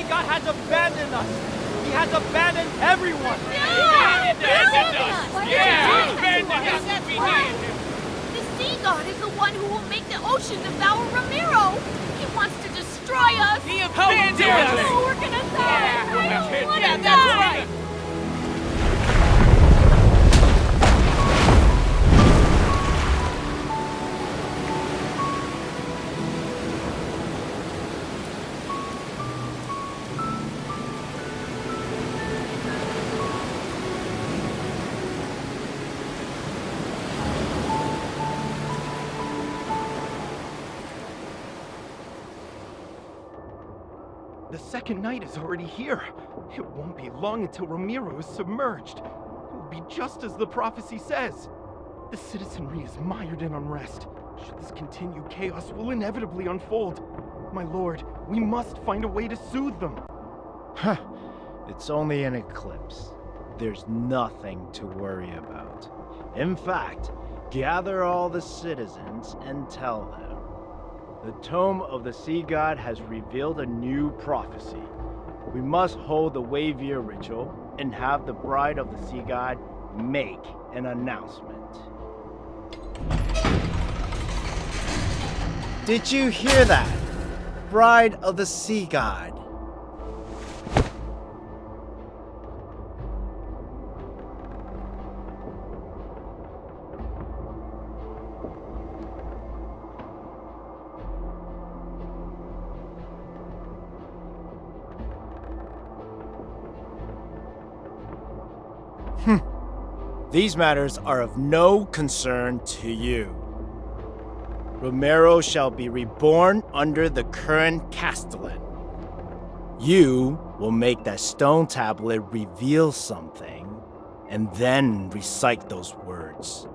sea god has abandoned us. He has abandoned everyone. Yeah! Abandoned us! Yeah! Abandoned us! We needed him! The sea god is the one who will make the ocean devour Romirro! He wants to destroy us! He abandoned us! Oh, we're gonna die! I don't wanna Yeah, die! that's right! The second night is already here. It won't be long until Romirro is submerged. It will be just as the prophecy says. The citizenry is mired in unrest. Should this continue, chaos will inevitably unfold. My lord, we must find a way to soothe them. Huh. It's only an eclipse. There's nothing to worry about. In fact, gather all the citizens and tell them. The Tome of the Sea God has revealed a new prophecy. We must hold the Wavier ritual and have the Bride of the Sea God make an announcement. Did you hear that? Bride of the Sea God. These matters are of no concern to you. Romirro shall be reborn under the current castellan. You will make that stone tablet reveal something, and then recite those words.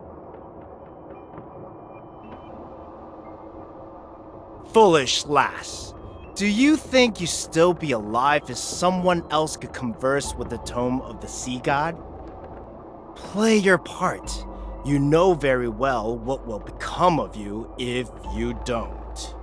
Foolish lass, do you think you'd still be alive if someone else could converse with the Tome of the Sea God? Play your part. You know very well what will become of you if you don't.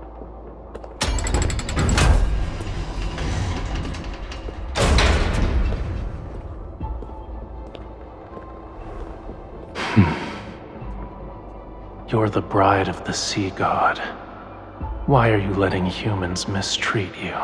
You're the bride of the sea god. Why are you letting humans mistreat you?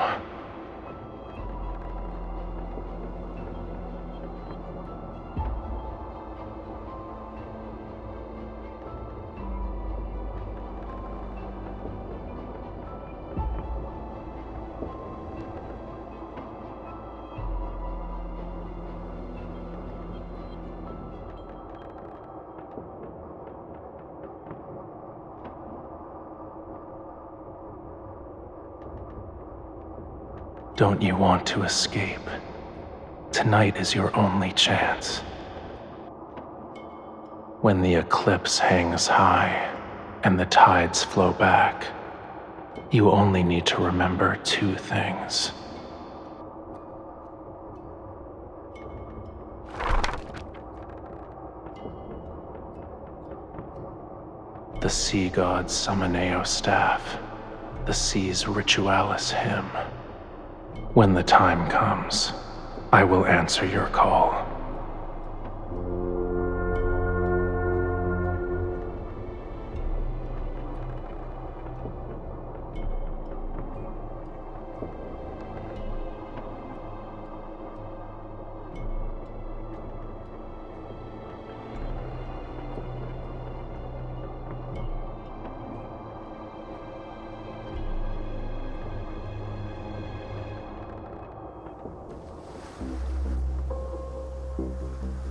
Don't you want to escape? Tonight is your only chance. When the eclipse hangs high and the tides flow back, you only need to remember two things. The sea god's Summoneo staff, the sea's ritualis hymn. When the time comes, I will answer your call.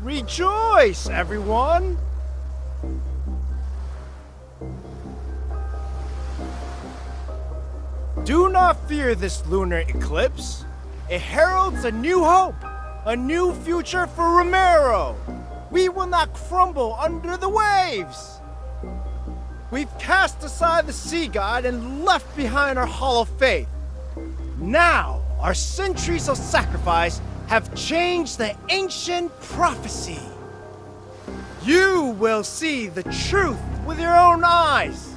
Rejoice, everyone! Do not fear this lunar eclipse. It heralds a new hope, a new future for Romirro. We will not crumble under the waves. We've cast aside the sea god and left behind our hollow faith. Now, our centuries of sacrifice have changed the ancient prophecy. You will see the truth with your own eyes.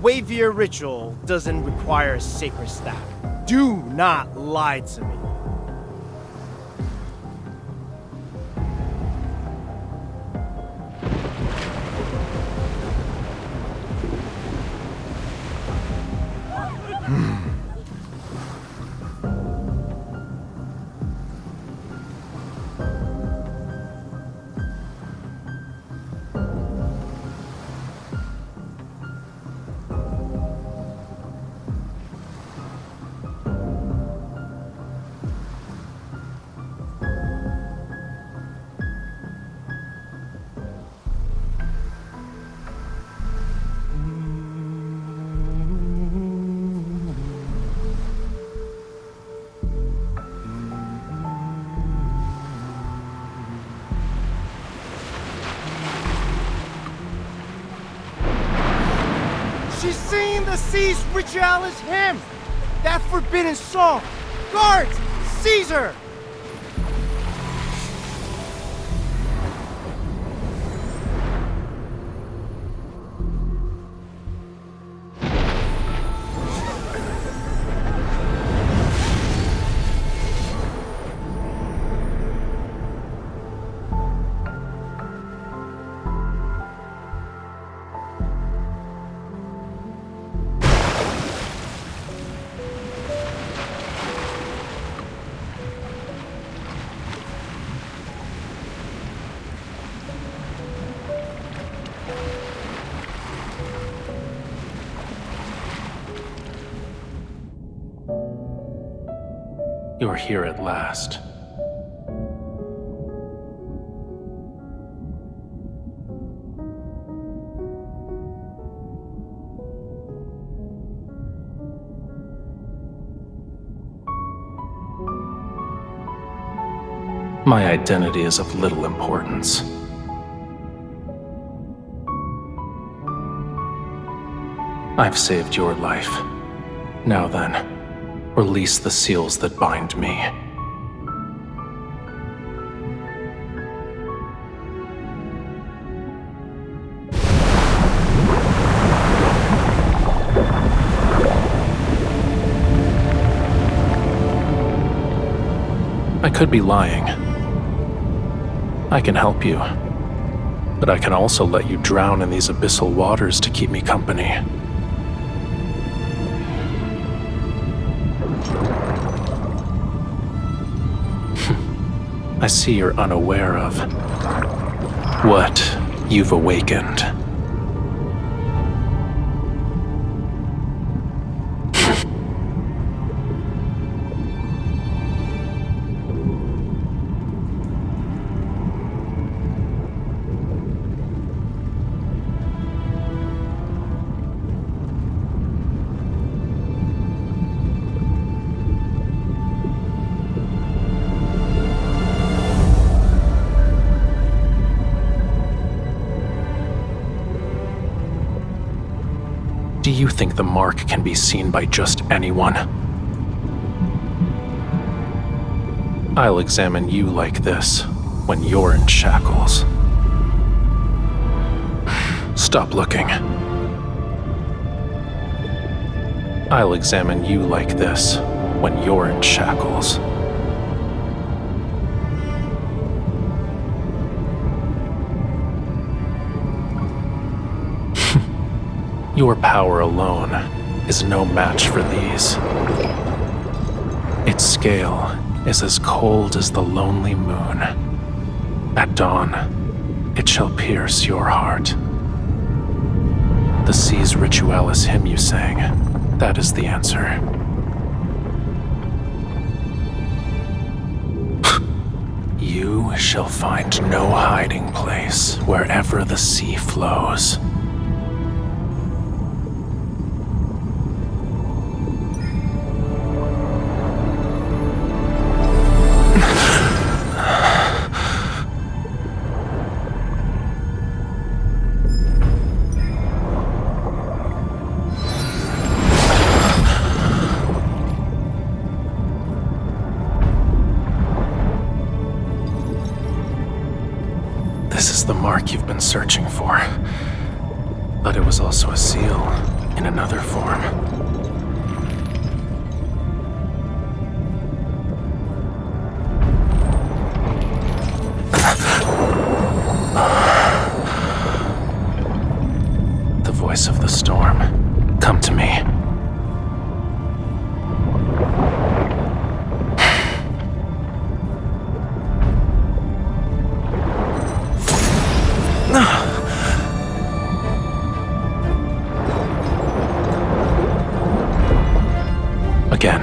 wavier ritual doesn't require a sacred staff. Do not lie to me. She's singing the Sea's Ritualis hymn! That forbidden song! Guards! Seize her! You're here at last. My identity is of little importance. I've saved your life. Now then, release the seals that bind me. I could be lying. I can help you, but I can also let you drown in these abyssal waters to keep me company. I see you're unaware of what you've awakened. Do you think the mark can be seen by just anyone? I'll examine you like this when you're in shackles. Stop looking. I'll examine you like this when you're in shackles. Your power alone is no match for these. Its scale is as cold as the lonely moon. At dawn, it shall pierce your heart. The Sea's Ritualis hymn you sang, that is the answer. You shall find no hiding place wherever the sea flows. This is the mark you've been searching for. But it was also a seal, in another form. The voice of the storm. Come to me. Again.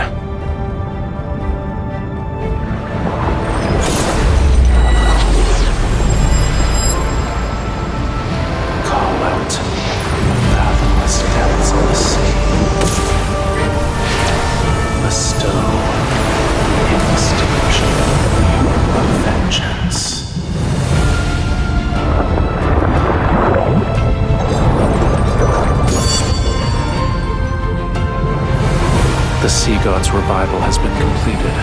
Call out to me from the fathomless depths of the sea. Bestow the inextinguishable flame of vengeance. The Sea God's revival has been completed.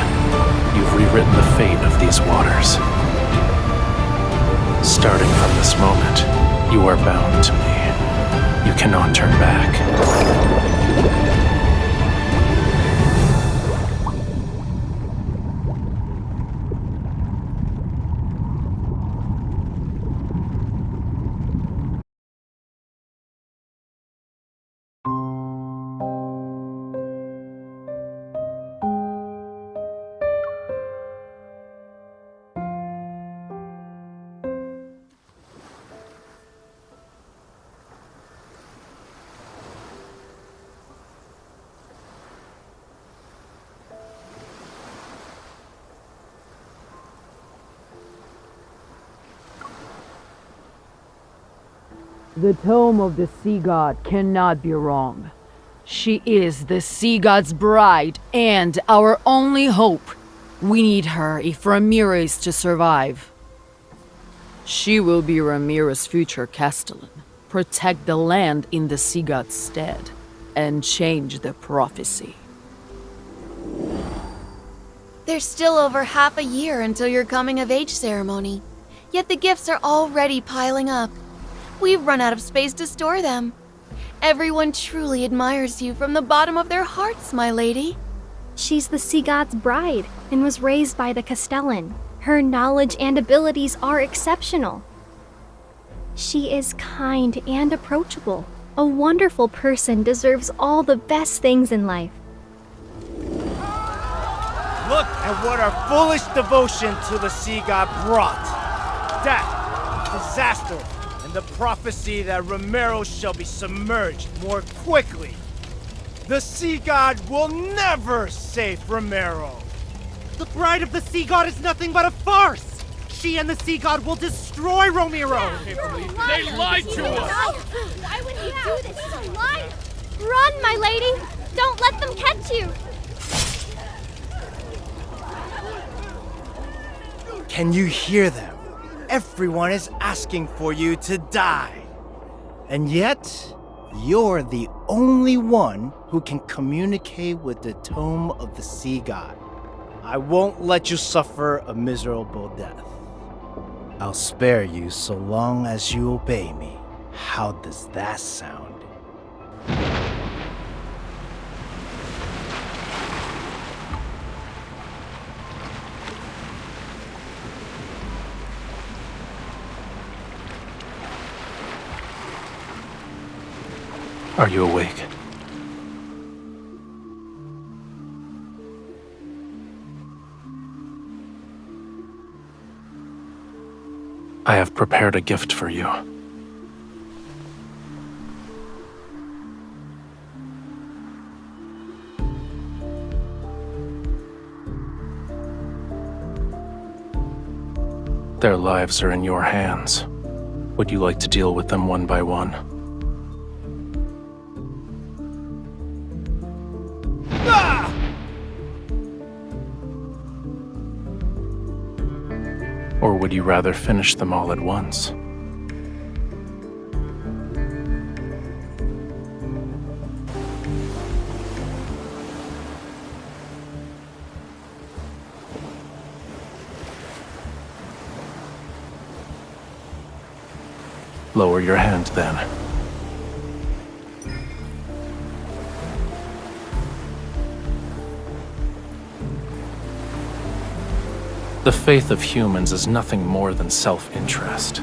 You've rewritten the fate of these waters. Starting from this moment, you are bound to me. You cannot turn back. The tome of the Sea God cannot be wrong. She is the Sea God's bride and our only hope. We need her if Romirro is to survive. She will be Romirro's future Castellan, protect the land in the Sea God's stead, and change the prophecy. There's still over half a year until your coming-of-age ceremony. Yet the gifts are already piling up. We've run out of space to store them. Everyone truly admires you from the bottom of their hearts, my lady. She's the Sea God's bride and was raised by the Castellan. Her knowledge and abilities are exceptional. She is kind and approachable. A wonderful person deserves all the best things in life. Look at what our foolish devotion to the Sea God brought. Death, disaster, and the prophecy that Romirro shall be submerged more quickly. The Sea God will never save Romirro. The bride of the Sea God is nothing but a farce! She and the Sea God will destroy Romirro! They lied to us! Why would he do this? He's a liar! Run, my lady! Don't let them catch you! Can you hear them? Everyone is asking for you to die. And yet, you're the only one who can communicate with the tome of the Sea God. I won't let you suffer a miserable death. I'll spare you so long as you obey me. How does that sound? Are you awake? I have prepared a gift for you. Their lives are in your hands. Would you like to deal with them one by one? Or would you rather finish them all at once? Lower your hand then. The faith of humans is nothing more than self-interest.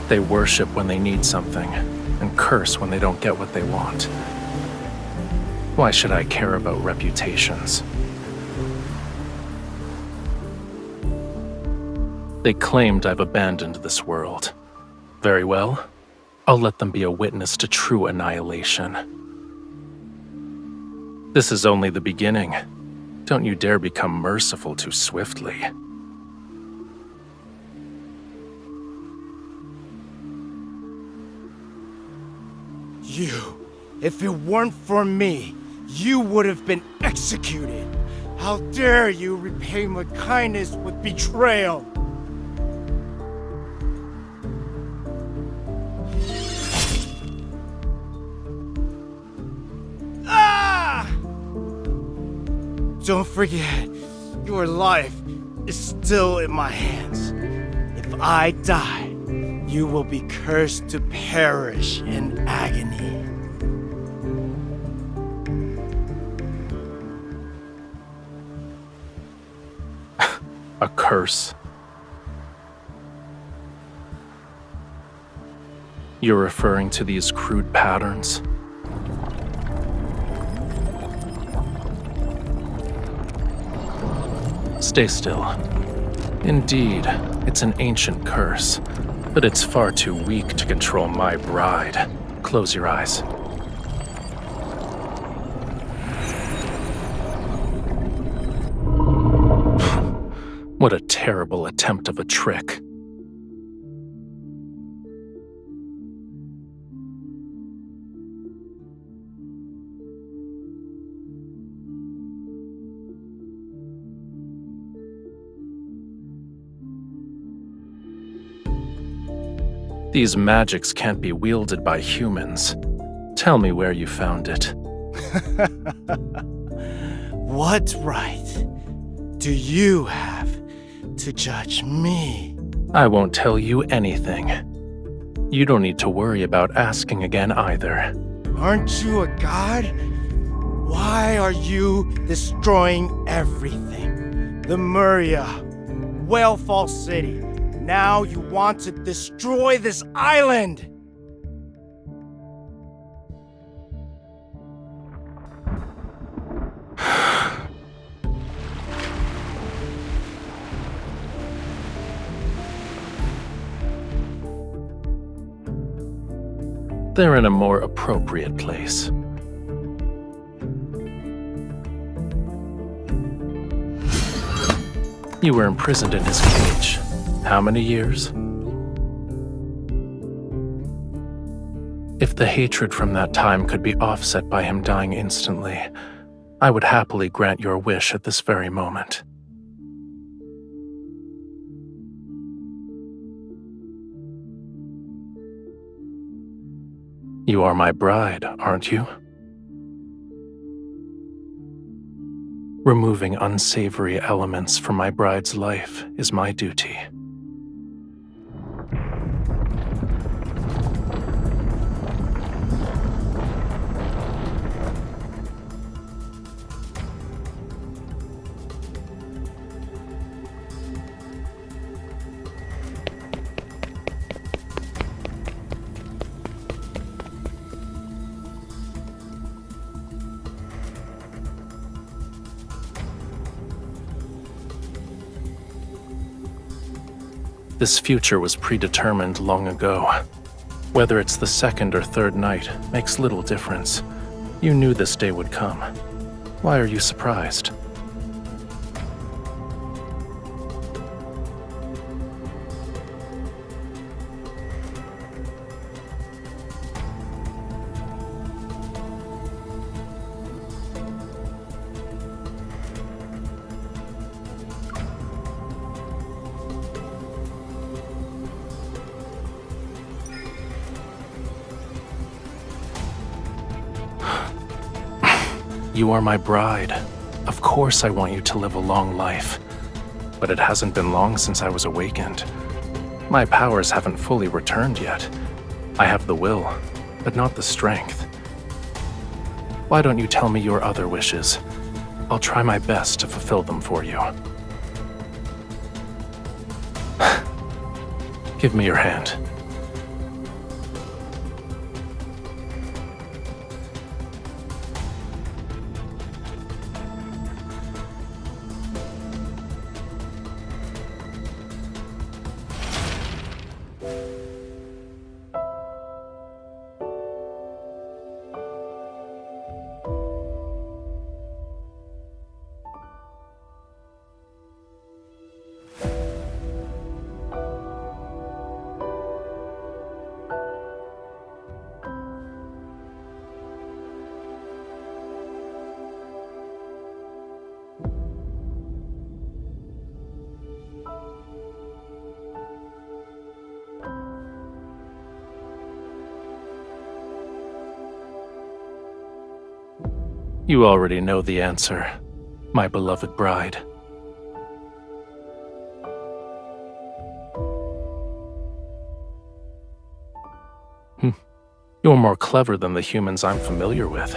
They worship when they need something, and curse when they don't get what they want. Why should I care about reputations? They claimed I've abandoned this world. Very well. I'll let them be a witness to true annihilation. This is only the beginning. Don't you dare become merciful too swiftly. You, if it weren't for me, you would have been executed. How dare you repay my kindness with betrayal? Ah! Don't forget, your life is still in my hands. If I die, you will be cursed to perish in agony. A curse. You're referring to these crude patterns? Stay still. Indeed, it's an ancient curse, but it's far too weak to control my bride. Close your eyes. What a terrible attempt of a trick. These magics can't be wielded by humans. Tell me where you found it. What right do you have to judge me? I won't tell you anything. You don't need to worry about asking again either. Aren't you a god? Why are you destroying everything? The Muria, Whalefall City. Now you want to destroy this island! They're in a more appropriate place. You were imprisoned in his cage. How many years? If the hatred from that time could be offset by him dying instantly, I would happily grant your wish at this very moment. You are my bride, aren't you? Removing unsavory elements from my bride's life is my duty. This future was predetermined long ago. Whether it's the second or third night makes little difference. You knew this day would come. Why are you surprised? You are my bride. Of course I want you to live a long life. But it hasn't been long since I was awakened. My powers haven't fully returned yet. I have the will, but not the strength. Why don't you tell me your other wishes? I'll try my best to fulfill them for you. Give me your hand. You already know the answer, my beloved bride. You're more clever than the humans I'm familiar with.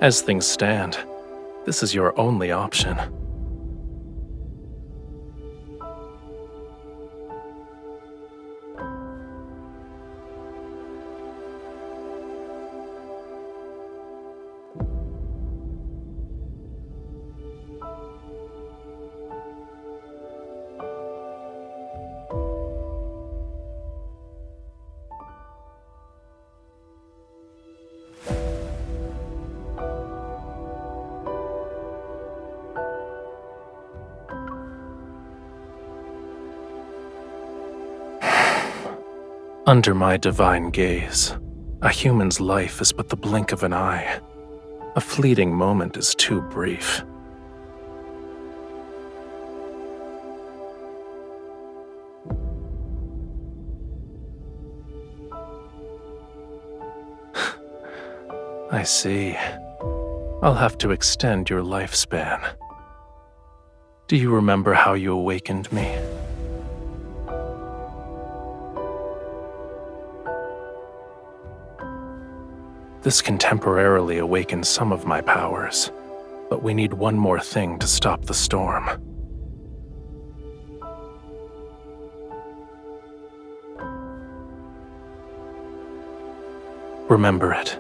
As things stand, this is your only option. Under my divine gaze, a human's life is but the blink of an eye. A fleeting moment is too brief. I see. I'll have to extend your lifespan. Do you remember how you awakened me? This can temporarily awaken some of my powers, but we need one more thing to stop the storm. Remember it.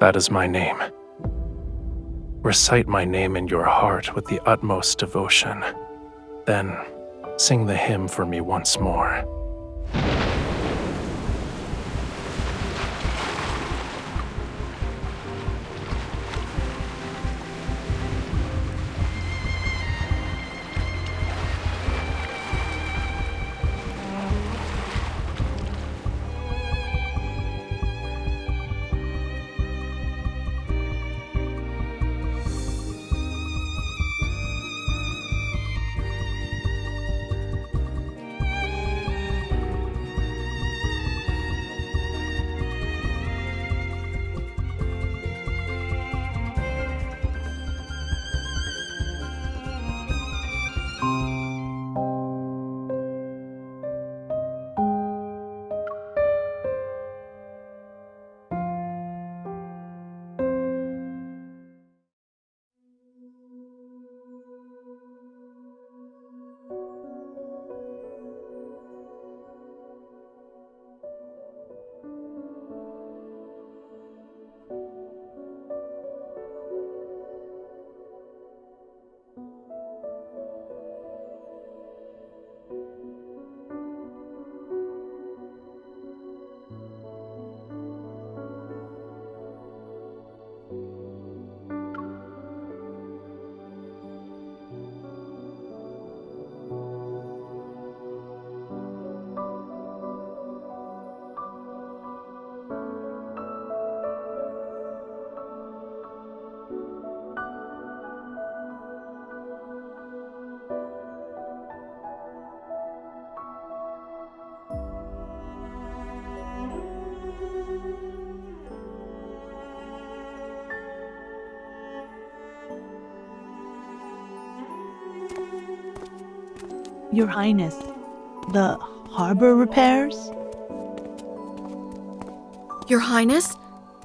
That is my name. Recite my name in your heart with the utmost devotion. Then, sing the hymn for me once more. Your Highness, the harbor repairs? Your Highness?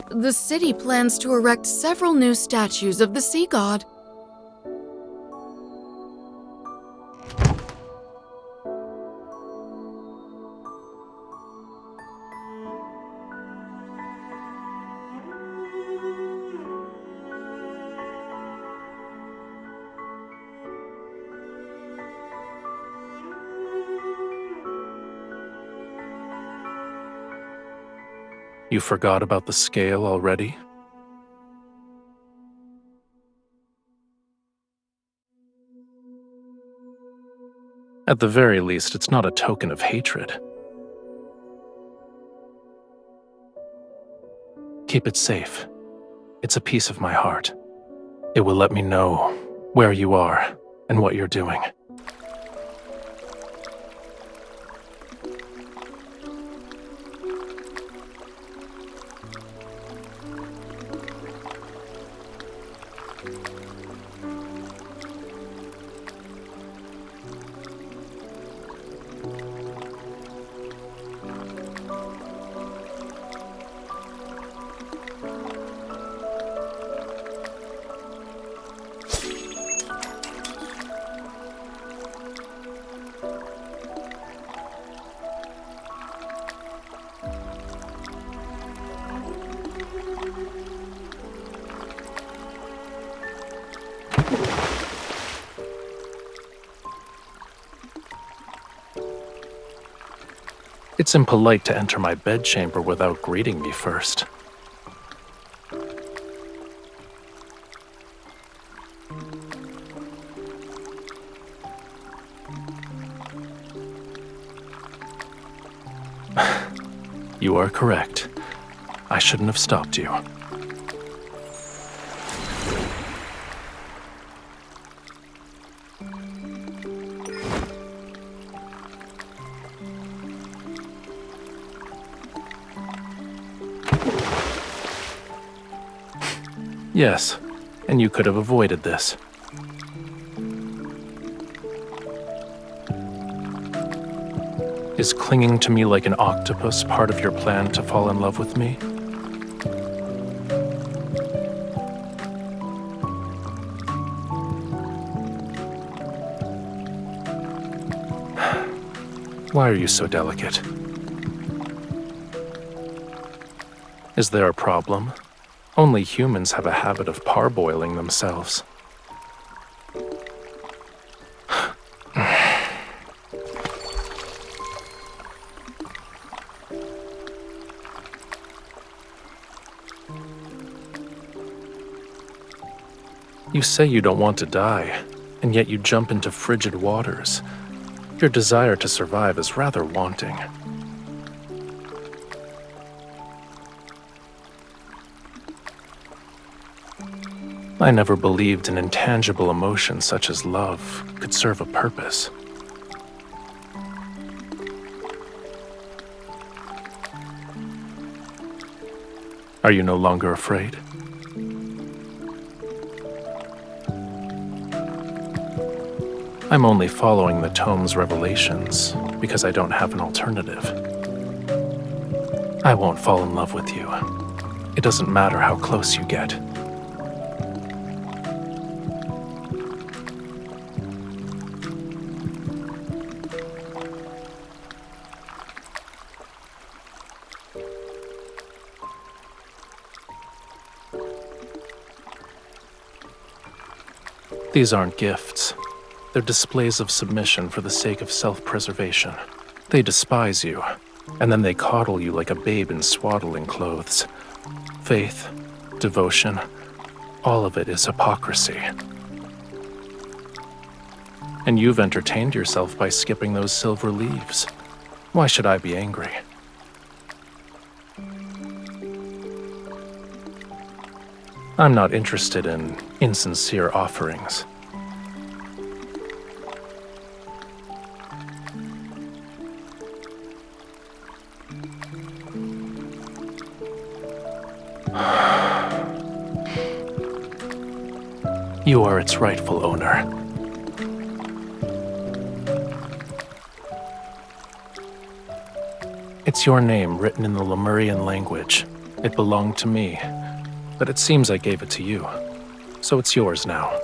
The city plans to erect several new statues of the sea god. You forgot about the scale already? At the very least, it's not a token of hatred. Keep it safe. It's a piece of my heart. It will let me know where you are and what you're doing. It's impolite to enter my bedchamber without greeting me first. You are correct. I shouldn't have stopped you. Yes, and you could have avoided this. Is clinging to me like an octopus part of your plan to fall in love with me? Why are you so delicate? Is there a problem? Only humans have a habit of parboiling themselves. You say you don't want to die, and yet you jump into frigid waters. Your desire to survive is rather wanting. I never believed an intangible emotion such as love could serve a purpose. Are you no longer afraid? I'm only following the tome's revelations because I don't have an alternative. I won't fall in love with you. It doesn't matter how close you get. These aren't gifts. They're displays of submission for the sake of self-preservation. They despise you, and then they coddle you like a babe in swaddling clothes. Faith, devotion, all of it is hypocrisy. And you've entertained yourself by skipping those silver leaves. Why should I be angry? I'm not interested in insincere offerings. You are its rightful owner. It's your name written in the Lemurian language, It belonged to me, but it seems I gave it to you. So it's yours now.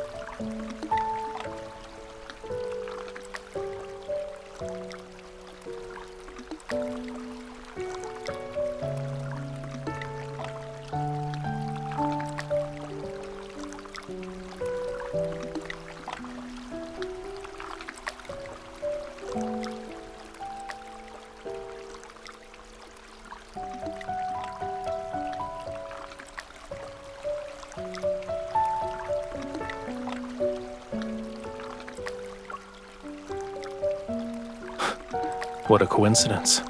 What a coincidence.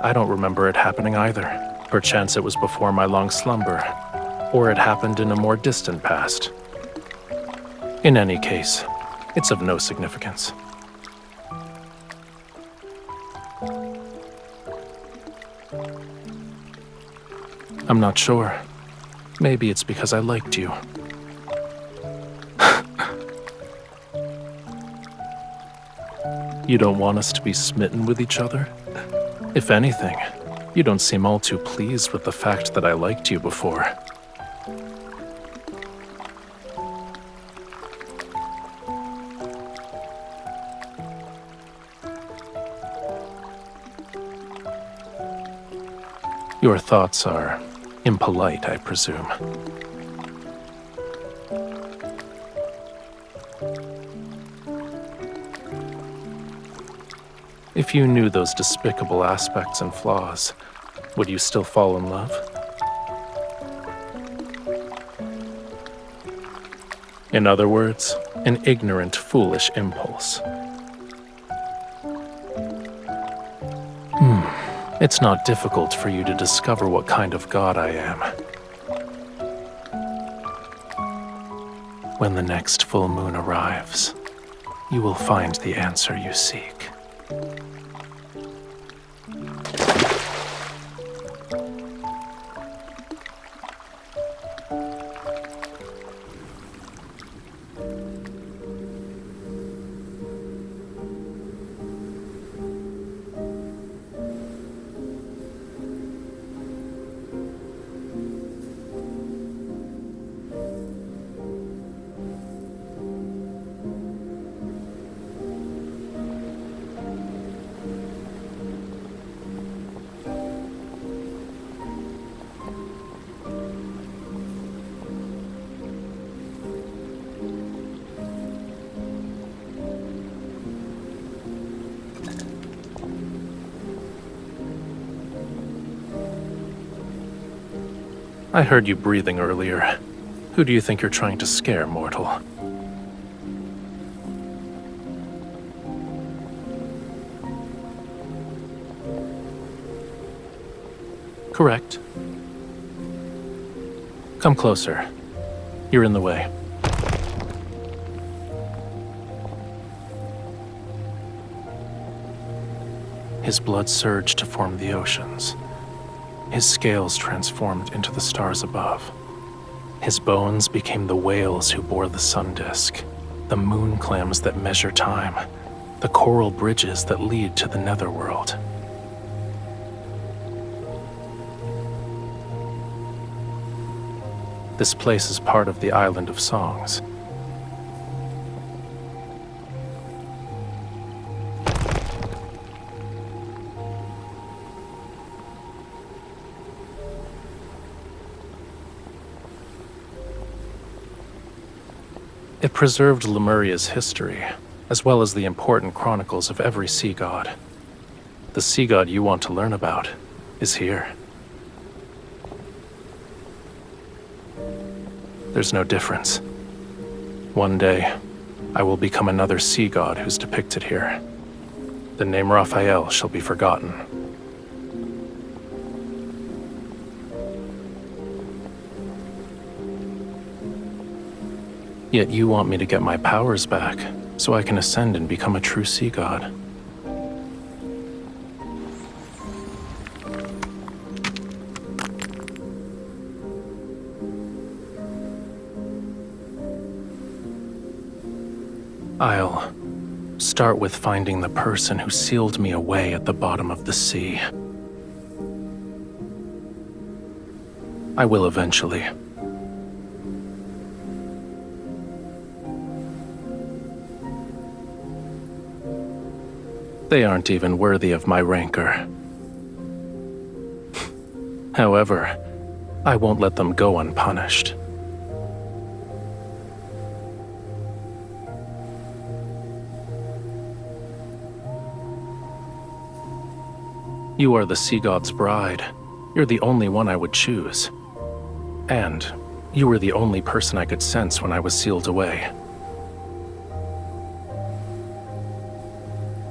I don't remember it happening either. Perchance it was before my long slumber, or it happened in a more distant past. In any case, it's of no significance. I'm not sure. Maybe it's because I liked you. You don't want us to be smitten with each other? If anything, you don't seem all too pleased with the fact that I liked you before. Your thoughts are impolite, I presume. If you knew those despicable aspects and flaws, would you still fall in love? In other words, an ignorant, foolish impulse. It's not difficult for you to discover what kind of god I am. When the next full moon arrives, you will find the answer you seek. I heard you breathing earlier. Who do you think you're trying to scare, mortal? Correct. Come closer. You're in the way. His blood surged to form the oceans. His scales transformed into the stars above. His bones became the whales who bore the sun disk, the moon clams that measure time, the coral bridges that lead to the netherworld. This place is part of the Island of Songs. It preserved Lemuria's history, as well as the important chronicles of every sea god. The sea god you want to learn about is here. There's no difference. One day, I will become another sea god who's depicted here. The name Rafayel shall be forgotten. Yet you want me to get my powers back, so I can ascend and become a true sea god. I'll start with finding the person who sealed me away at the bottom of the sea. I will eventually. They aren't even worthy of my rancor. However, I won't let them go unpunished. You are the Sea God's bride. You're the only one I would choose. And you were the only person I could sense when I was sealed away.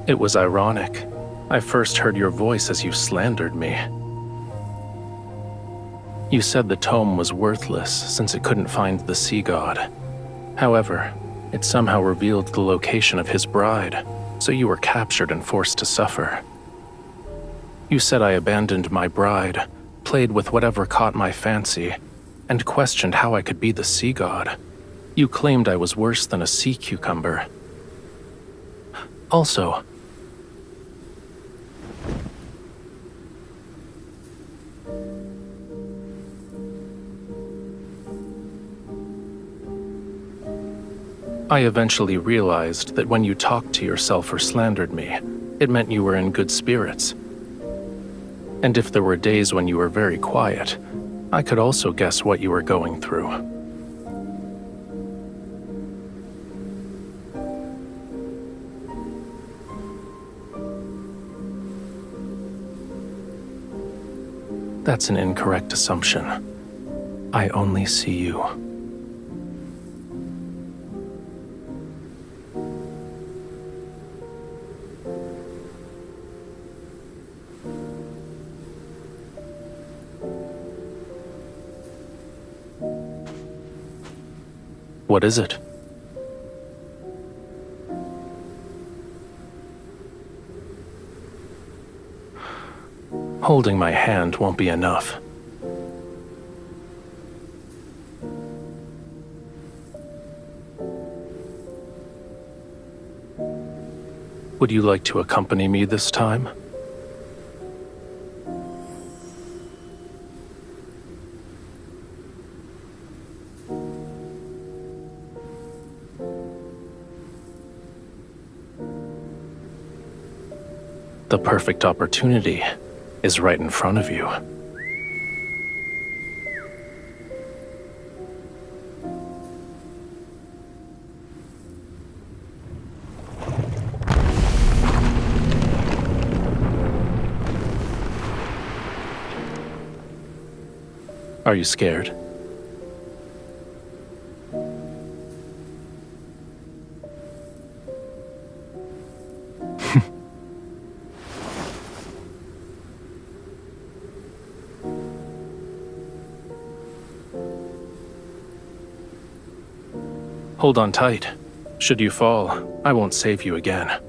It was ironic. I first heard your voice as you slandered me. You said the tome was worthless since it couldn't find the Sea God. However, it somehow revealed the location of his bride, so you were captured and forced to suffer. You said I abandoned my bride, played with whatever caught my fancy, and questioned how I could be the Sea God. You claimed I was worse than a sea cucumber. Also, I eventually realized that when you talked to yourself or slandered me, it meant you were in good spirits. And if there were days when you were very quiet, I could also guess what you were going through. That's an incorrect assumption. I only see you. What is it? Holding my hand won't be enough. Would you like to accompany me this time? The perfect opportunity is right in front of you. Are you scared? Hold on tight. Should you fall, I won't save you again.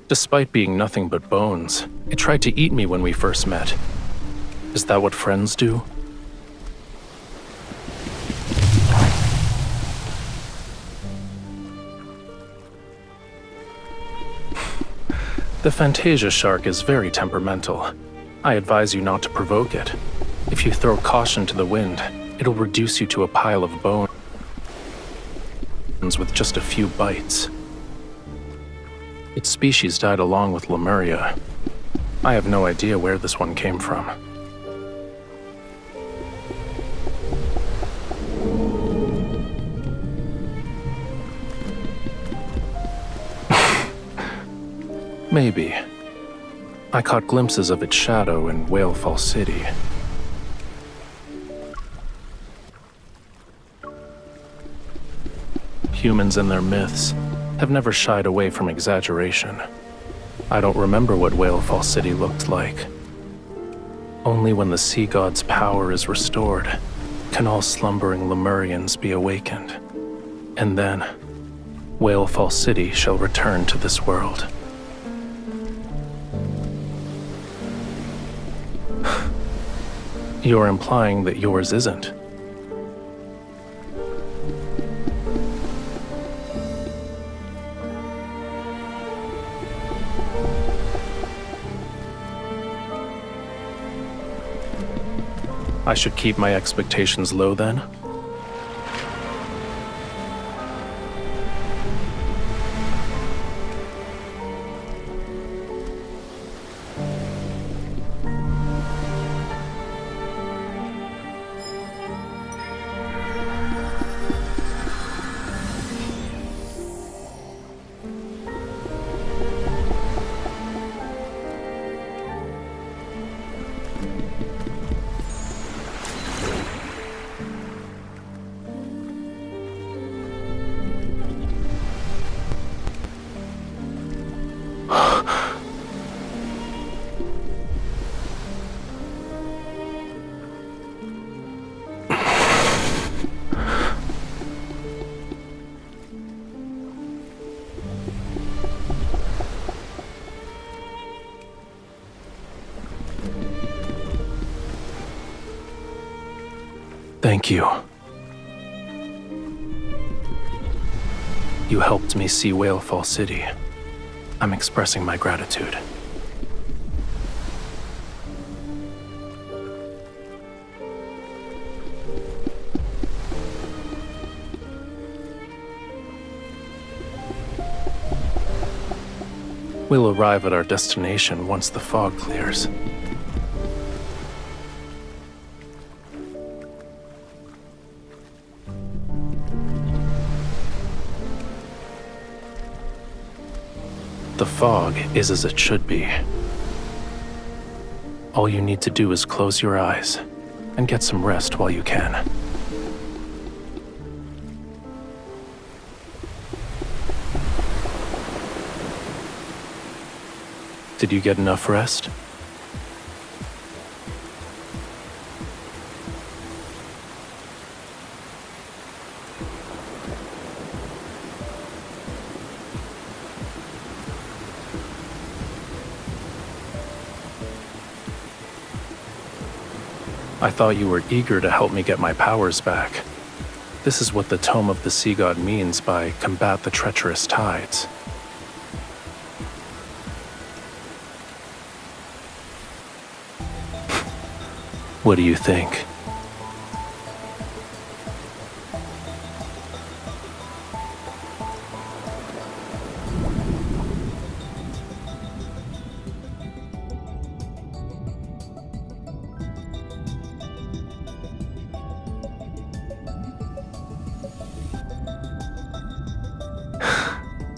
Despite being nothing but bones, it tried to eat me when we first met. Is that what friends do? The Fantasia shark is very temperamental. I advise you not to provoke it. If you throw caution to the wind, it'll reduce you to a pile of bones with just a few bites. Its species died along with Lemuria. I have no idea where this one came from. Maybe. I caught glimpses of its shadow in Whalefall City. Humans and their myths have never shied away from exaggeration. I don't remember what Whalefall City looked like. Only when the sea god's power is restored can all slumbering Lemurians be awakened. And then, Whalefall City shall return to this world. You're implying that yours isn't. I should keep my expectations low then? Thank you. You helped me see Whalefall City. I'm expressing my gratitude. We'll arrive at our destination once the fog clears. The fog is as it should be. All you need to do is close your eyes and get some rest while you can. Did you get enough rest? I thought you were eager to help me get my powers back. This is what the Tome of the Sea God means by combat the treacherous tides. What do you think?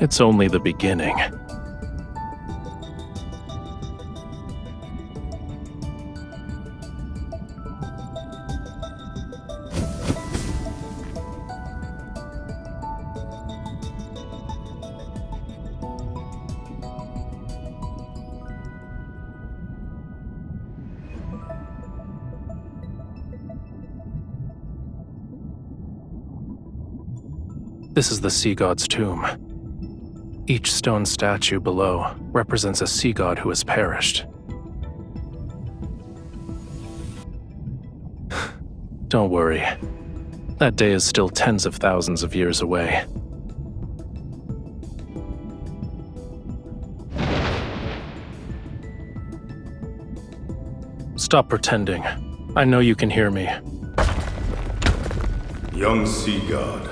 It's only the beginning. This is the Sea God's tomb. Each stone statue below represents a sea god who has perished. Don't worry. That day is still tens of thousands of years away. Stop pretending. I know you can hear me. Young sea god,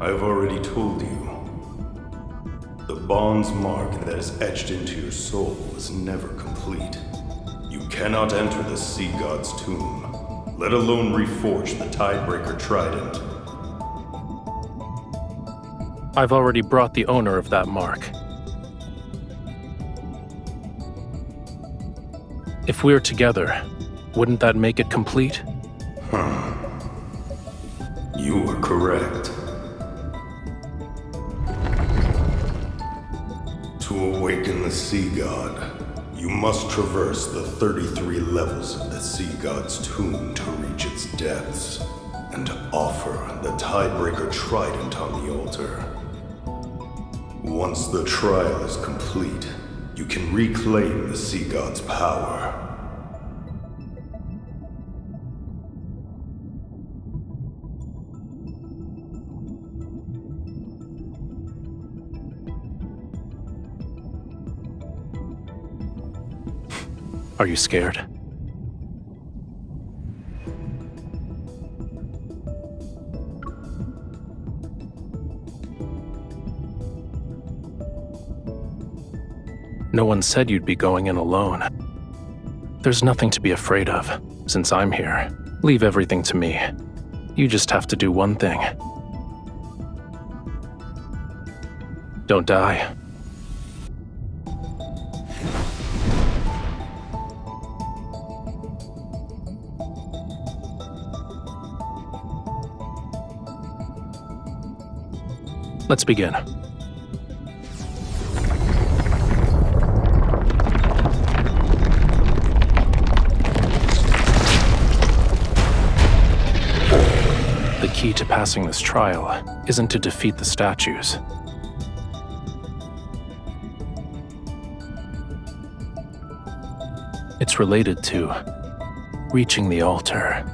I've already told you. The bond's mark that is etched into your soul is never complete. You cannot enter the sea god's tomb, let alone reforge the Tidebreaker trident. I've already brought the owner of that mark. If we're together, wouldn't that make it complete? You are correct. To awaken the sea god, You must traverse the 33 levels of the Sea God's tomb to reach its depths, and offer the Tidebreaker Trident on the altar. Once the trial is complete, you can reclaim the Sea God's power. Are you scared? No one said you'd be going in alone. There's nothing to be afraid of, since I'm here. Leave everything to me. You just have to do one thing. Don't die. Let's begin. The key to passing this trial isn't to defeat the statues. It's related to reaching the altar.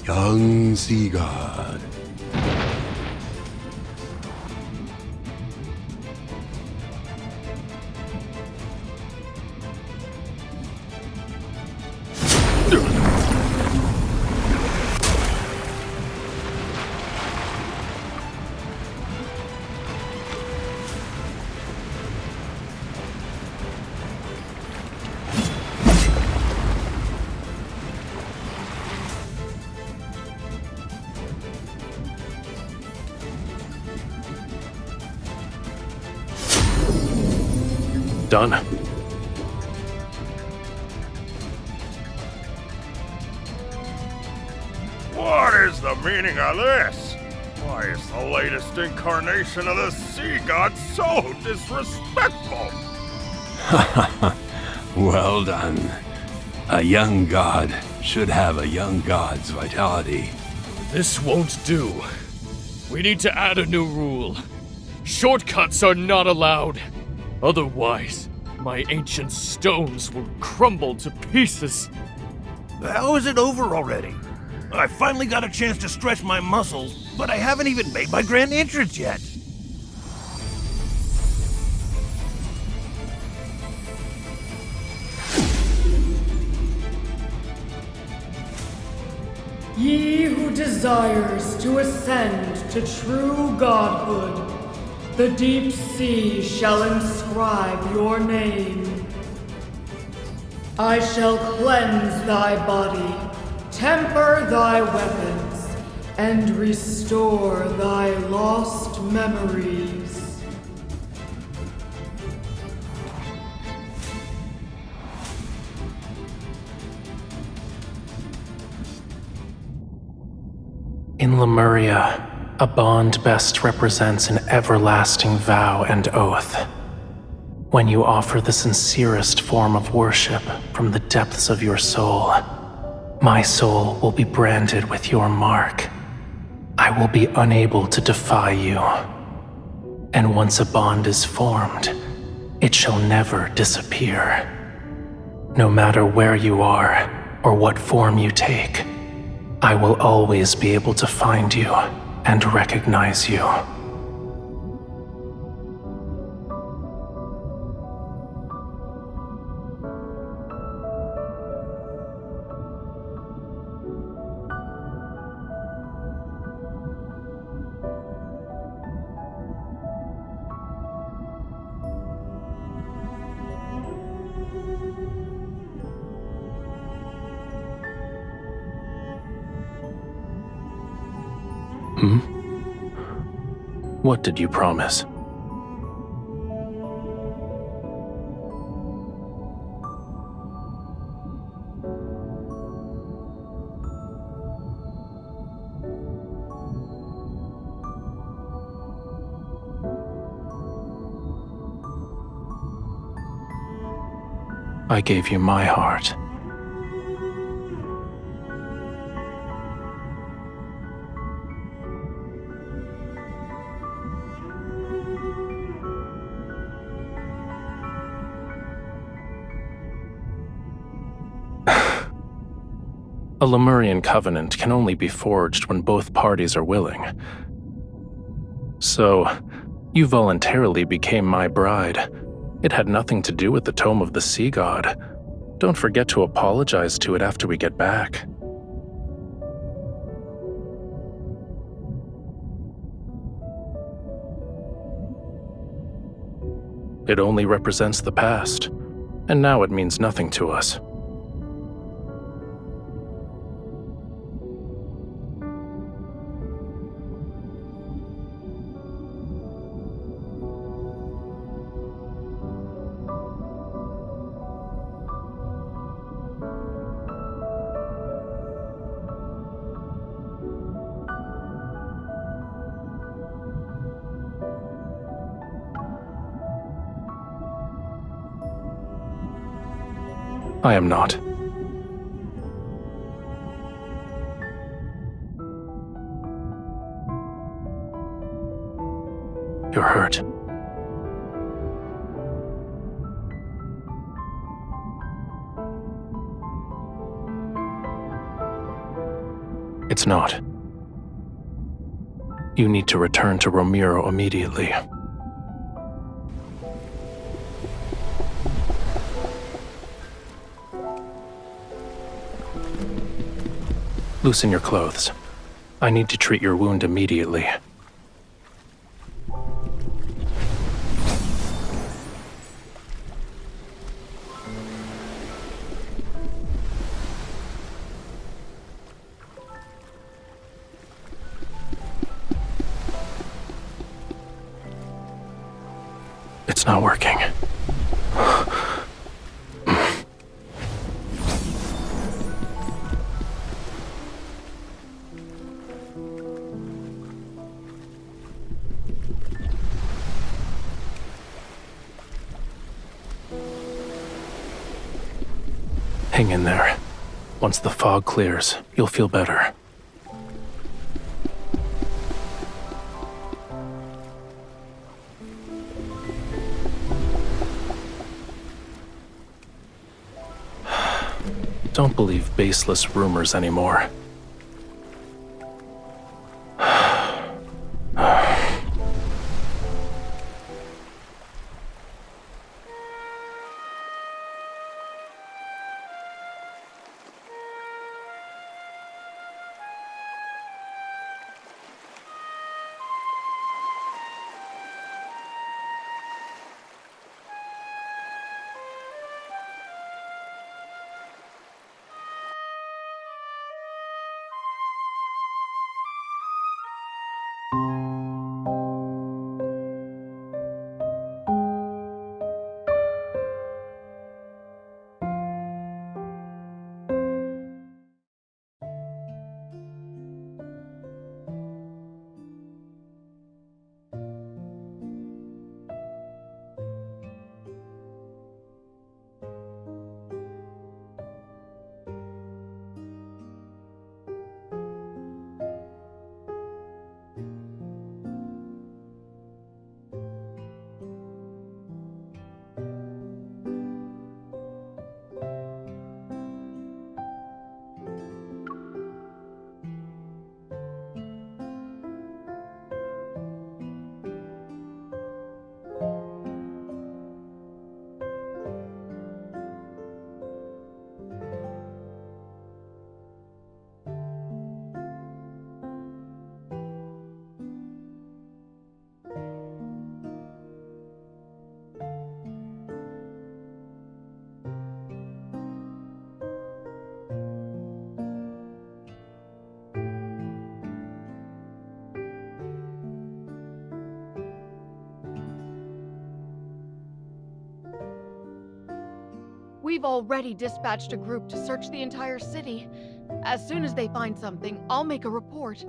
Young Sea God. Done. What is the meaning of this? Why is the latest incarnation of the Sea God so disrespectful? Well done. A young god should have a young god's vitality. This won't do. We need to add a new rule. Shortcuts are not allowed. Otherwise, my ancient stones will crumble to pieces. How is it over already? I finally got a chance to stretch my muscles, but I haven't even made my grand entrance yet. Ye who desires to ascend to true godhood, the deep sea shall inscribe your name. I shall cleanse thy body, temper thy weapons, and restore thy lost memories. In Lemuria, a bond best represents an everlasting vow and oath. When you offer the sincerest form of worship from the depths of your soul, my soul will be branded with your mark. I will be unable to defy you. And once a bond is formed, it shall never disappear. No matter where you are or what form you take, I will always be able to find you and recognize you. What did you promise? I gave you my heart. A Lemurian covenant can only be forged when both parties are willing. So, you voluntarily became my bride. It had nothing to do with the Tome of the Sea God. Don't forget to apologize to it after we get back. It only represents the past, and now it means nothing to us. I am not. You're hurt. It's not. You need to return to Romirro immediately. Loosen your clothes. I need to treat your wound immediately. It's not working. Hang in there. Once the fog clears, you'll feel better. Don't believe baseless rumors anymore. We've already dispatched a group to search the entire city. As soon as they find something, I'll make a report.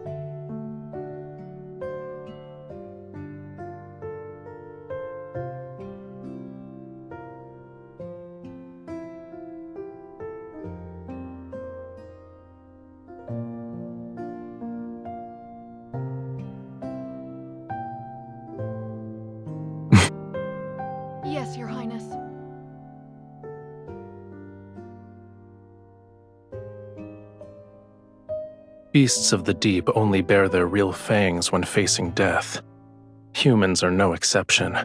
Beasts of the deep only bare their real fangs when facing death. Humans are no exception.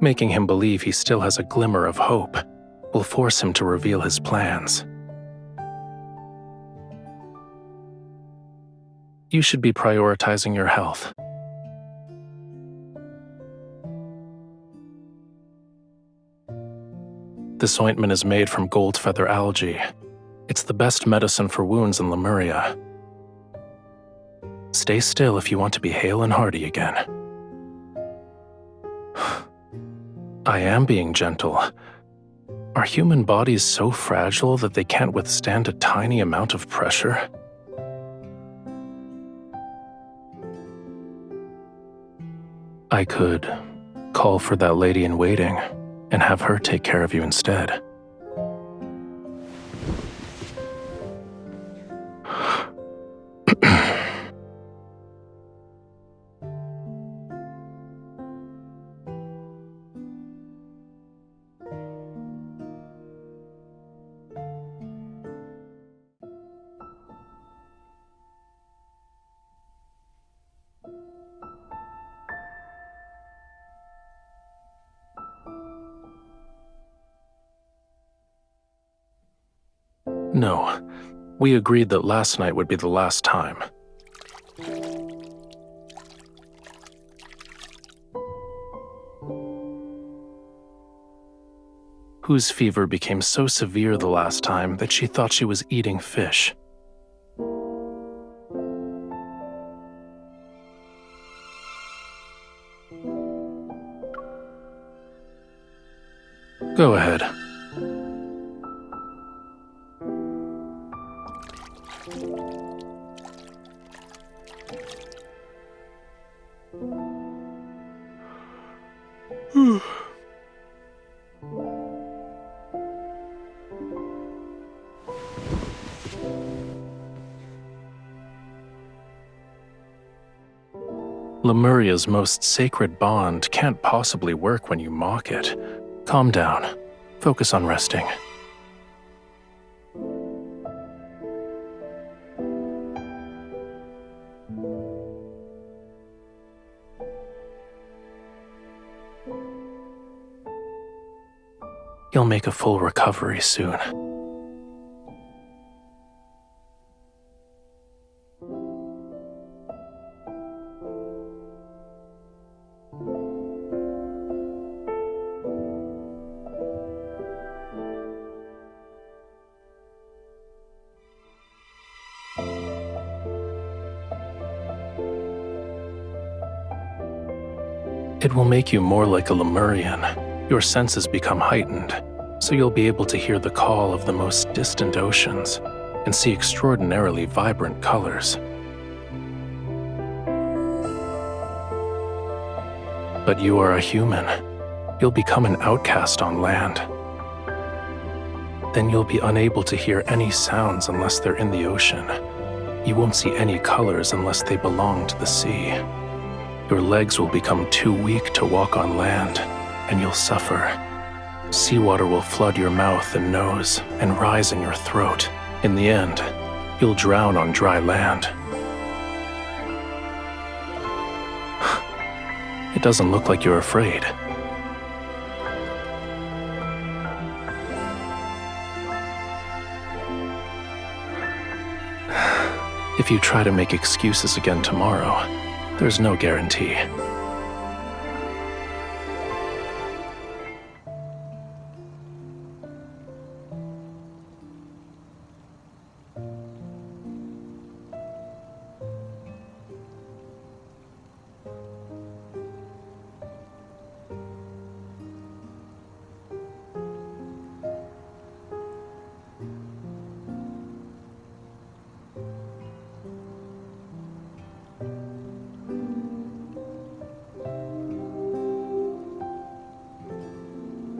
Making him believe he still has a glimmer of hope will force him to reveal his plans. You should be prioritizing your health. This ointment is made from gold feather algae. It's the best medicine for wounds in Lemuria. Stay still if you want to be hale and hearty again. I am being gentle. Are human bodies so fragile that they can't withstand a tiny amount of pressure? I could call for that lady in waiting and have her take care of you instead. No, we agreed that last night would be the last time. Whose fever became so severe the last time that she thought she was eating fish. Go ahead. Lemuria's most sacred bond can't possibly work when you mock it. Calm down. Focus on resting. You'll make a full recovery soon. It will make you more like a Lemurian. Your senses become heightened, so you'll be able to hear the call of the most distant oceans and see extraordinarily vibrant colors. But you are a human. You'll become an outcast on land. Then you'll be unable to hear any sounds unless they're in the ocean. You won't see any colors unless they belong to the sea. Your legs will become too weak to walk on land, and you'll suffer. Seawater will flood your mouth and nose and rise in your throat. In the end, you'll drown on dry land. It doesn't look like you're afraid. If you try to make excuses again tomorrow, there's no guarantee.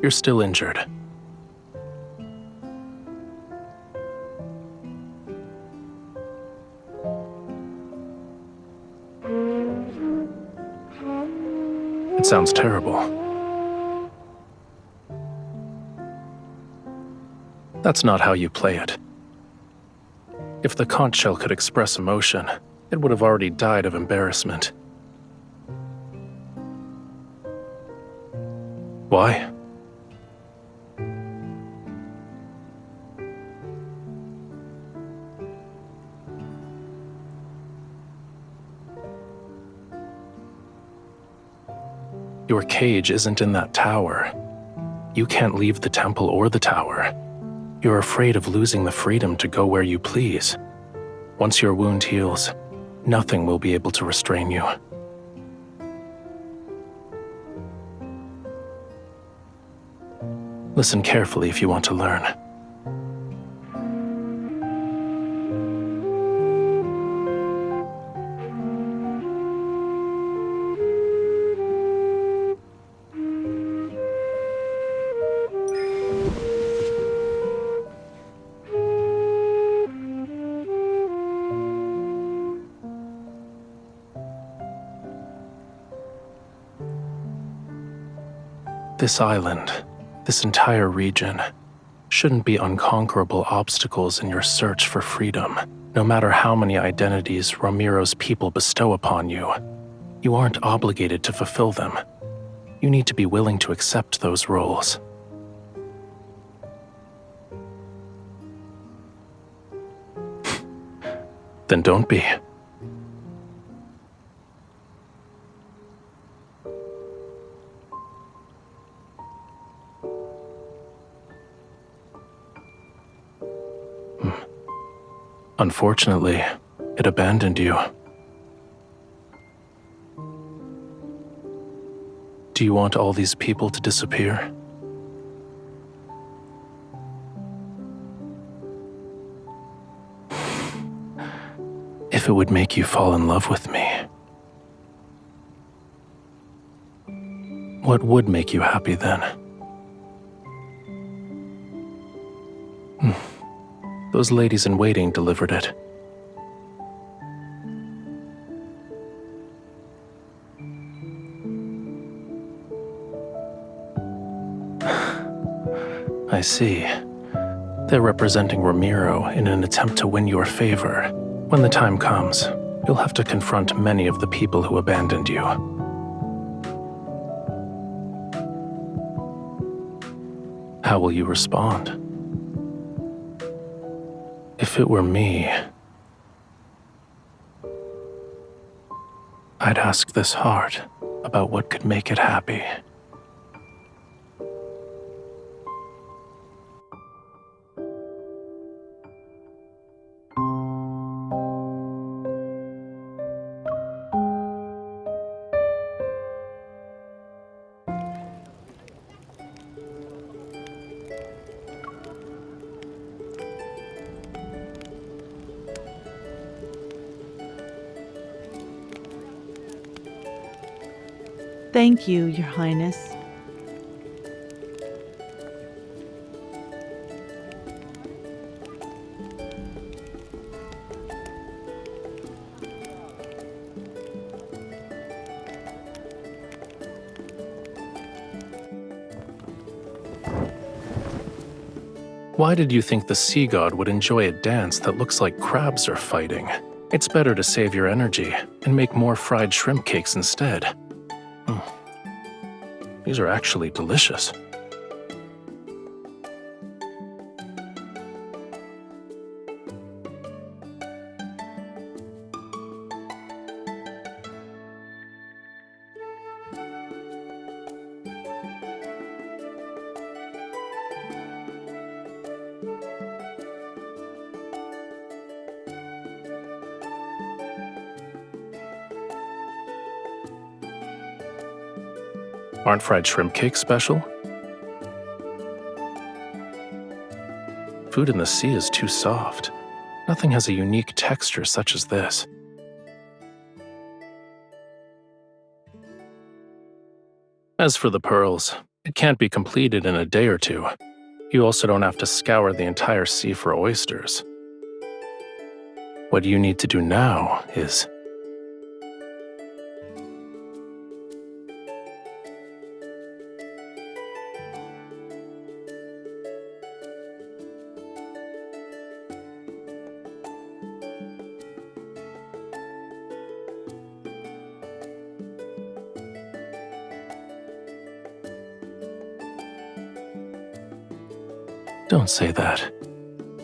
You're still injured. It sounds terrible. That's not how you play it. If the conch shell could express emotion, it would have already died of embarrassment. Why? Your cage isn't in that tower. You can't leave the temple or the tower. You're afraid of losing the freedom to go where you please. Once your wound heals, nothing will be able to restrain you. Listen carefully if you want to learn. This island, this entire region, shouldn't be unconquerable obstacles in your search for freedom. No matter how many identities Romirro's people bestow upon you, you aren't obligated to fulfill them. You need to be willing to accept those roles. Then don't be. Unfortunately, it abandoned you. Do you want all these people to disappear? If it would make you fall in love with me, what would make you happy then? Those ladies in waiting delivered it. I see. They're representing Romirro in an attempt to win your favor. When the time comes, you'll have to confront many of the people who abandoned you. How will you respond? If it were me, I'd ask this heart about what could make it happy. Thank you, Your Highness. Why did you think the sea god would enjoy a dance that looks like crabs are fighting? It's better to save your energy and make more fried shrimp cakes instead. These are actually delicious. Aren't fried shrimp cakes special? Food in the sea is too soft. Nothing has a unique texture such as this. As for the pearls, it can't be completed in a day or two. You also don't have to scour the entire sea for oysters. What you need to do now is Don't say that.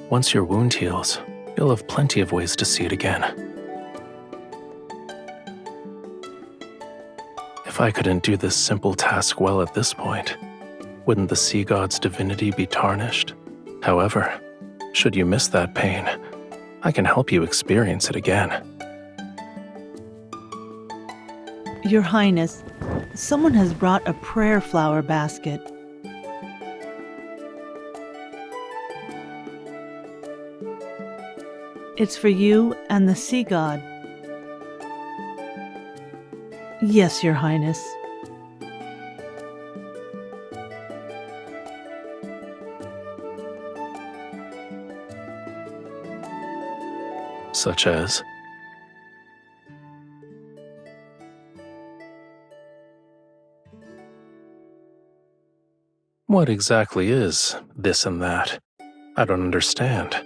Once your wound heals, you'll have plenty of ways to see it again. If I couldn't do this simple task well at this point, wouldn't the sea god's divinity be tarnished? However, should you miss that pain, I can help you experience it again. Your Highness, someone has brought a prayer flower basket. It's for you and the sea god. Yes, Your Highness. Such as? What exactly is this and that? I don't understand.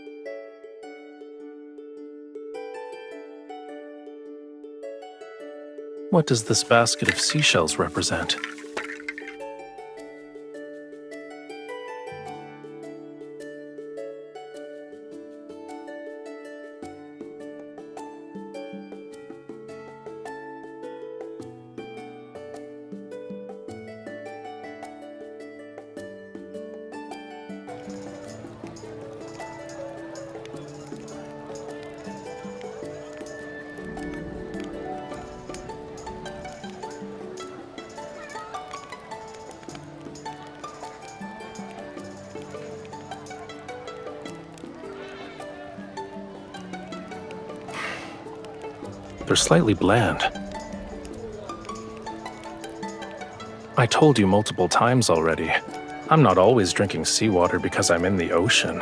What does this basket of seashells represent? They're slightly bland. I told you multiple times already, I'm not always drinking seawater because I'm in the ocean.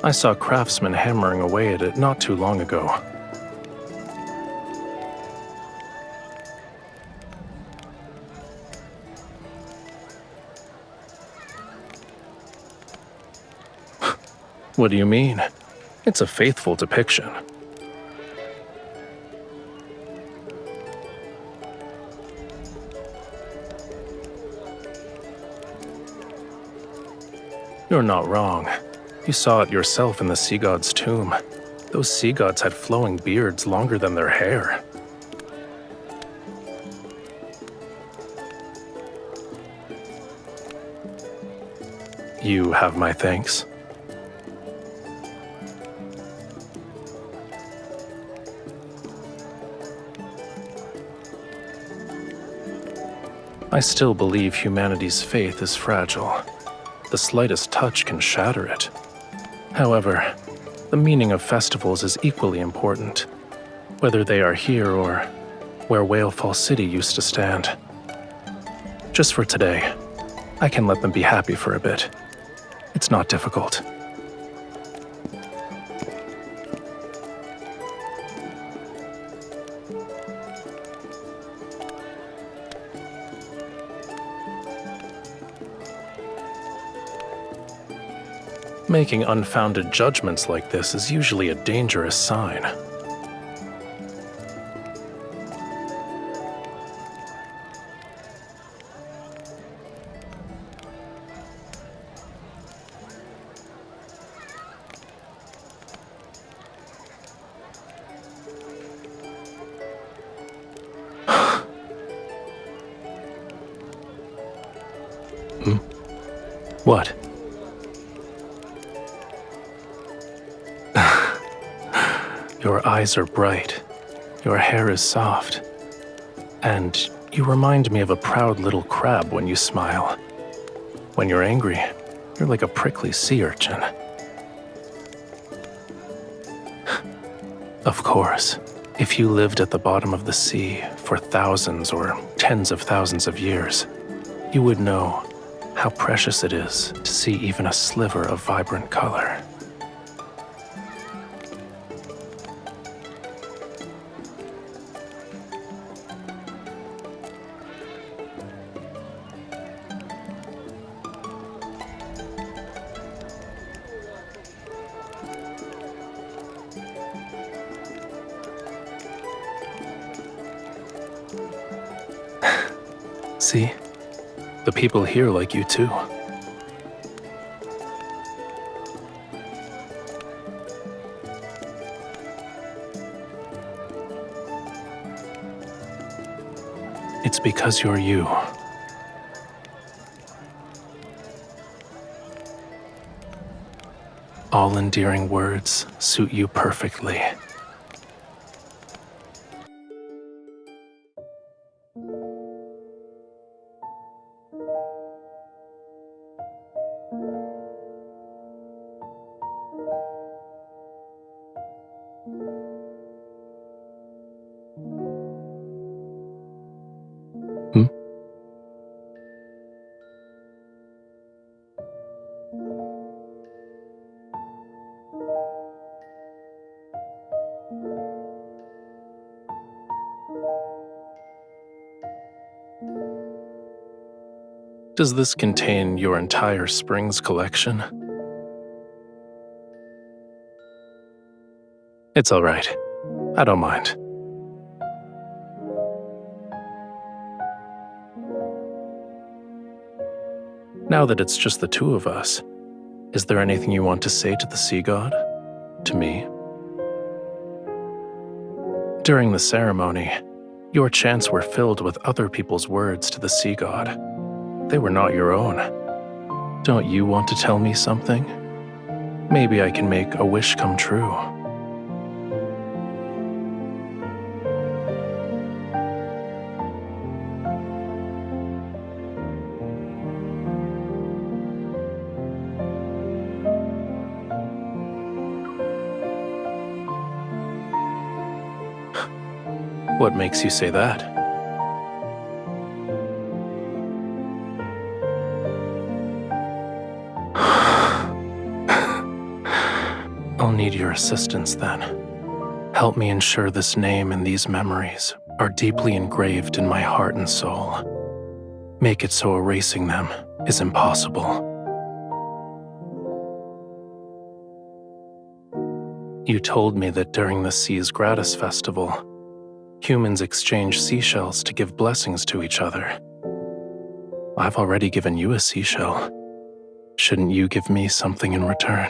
I saw craftsmen hammering away at it not too long ago. What do you mean? It's a faithful depiction. You're not wrong. You saw it yourself in the sea god's tomb. Those sea gods had flowing beards longer than their hair. You have my thanks. I still believe humanity's faith is fragile. The slightest touch can shatter it. However, the meaning of festivals is equally important, whether they are here or where Whalefall City used to stand. Just for today, I can let them be happy for a bit. It's not difficult. Making unfounded judgments like this is usually a dangerous sign. What? Your eyes are bright, your hair is soft, and you remind me of a proud little crab when you smile. When you're angry, you're like a prickly sea urchin. Of course, if you lived at the bottom of the sea for thousands or tens of thousands of years, you would know how precious it is to see even a sliver of vibrant color. See? The people here like you too. It's because you're you. All endearing words suit you perfectly. Hmm? Does this contain your entire Springs collection? It's all right. I don't mind. Now that it's just the two of us, is there anything you want to say to the sea god? To me? During the ceremony, your chants were filled with other people's words to the sea god. They were not your own. Don't you want to tell me something? Maybe I can make a wish come true. What makes you say that? I'll need your assistance then. Help me ensure this name and these memories are deeply engraved in my heart and soul. Make it so erasing them is impossible. You told me that during the Seas Gratis Festival, humans exchange seashells to give blessings to each other. I've already given you a seashell. Shouldn't you give me something in return?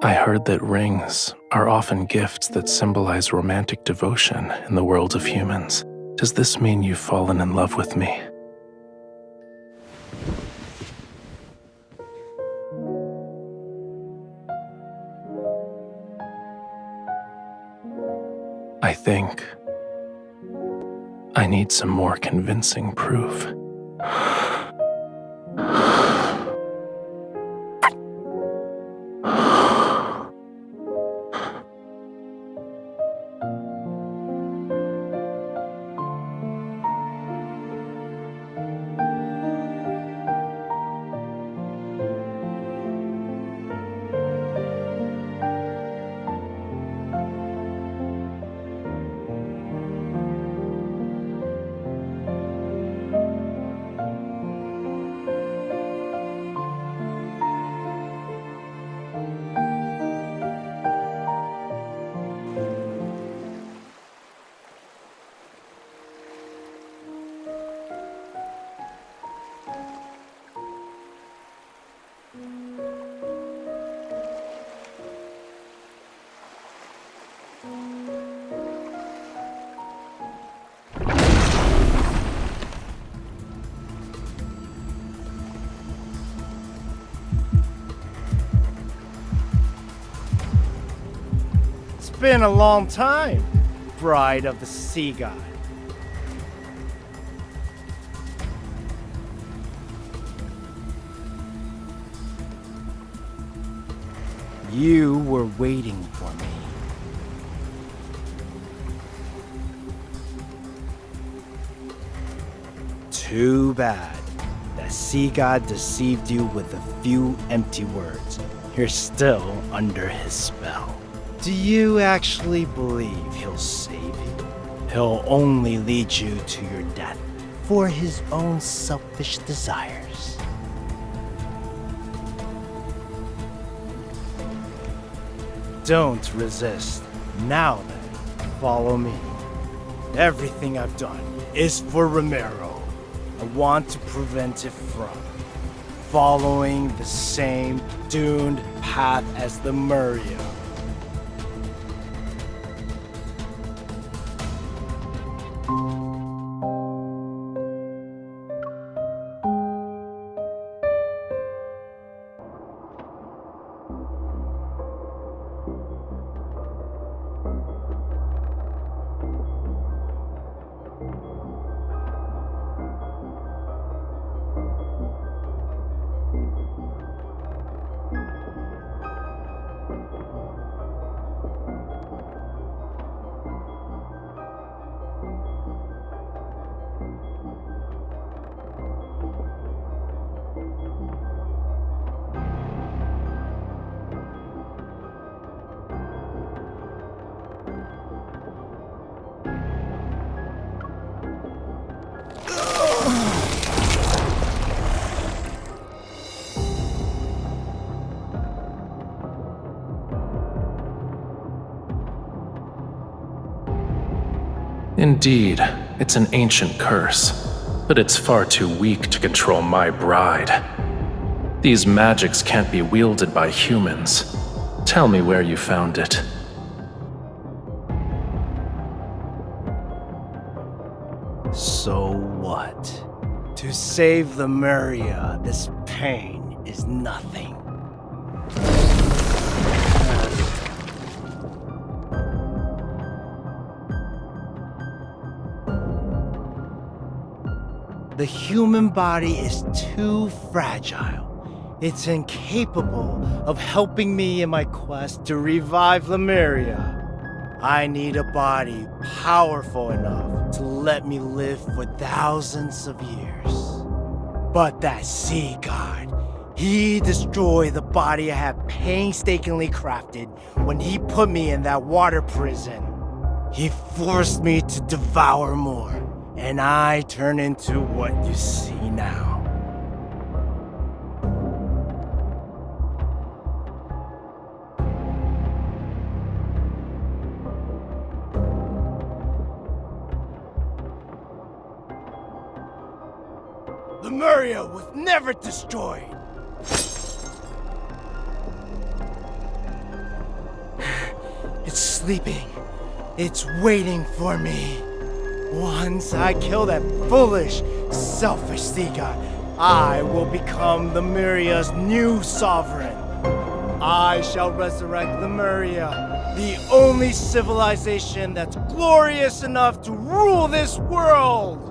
I heard that rings are often gifts that symbolize romantic devotion in the world of humans. Does this mean you've fallen in love with me? I think I need some more convincing proof. It's been a long time, bride of the sea god. You were waiting for me. Too bad that that sea god deceived you with a few empty words. You're still under his spell. Do you actually believe he'll save you? He'll only lead you to your death for his own selfish desires. Don't resist. Now then, follow me. Everything I've done is for Romirro. I want to prevent it from following the same doomed path as the Lemuria. Indeed, it's an ancient curse, but it's far too weak to control my bride. These magics can't be wielded by humans. Tell me where you found it. So what? To save the Lemuria, this pain is nothing. The human body is too fragile. It's incapable of helping me in my quest to revive Lemuria. I need a body powerful enough to let me live for thousands of years. But that sea god, he destroyed the body I had painstakingly crafted when he put me in that water prison. He forced me to devour more. And I turn into what you see now. Lemuria was never destroyed. It's sleeping. It's waiting for me. Once I kill that foolish, selfish sea god, I will become Lemuria's new sovereign. I shall resurrect Lemuria, the only civilization that's glorious enough to rule this world!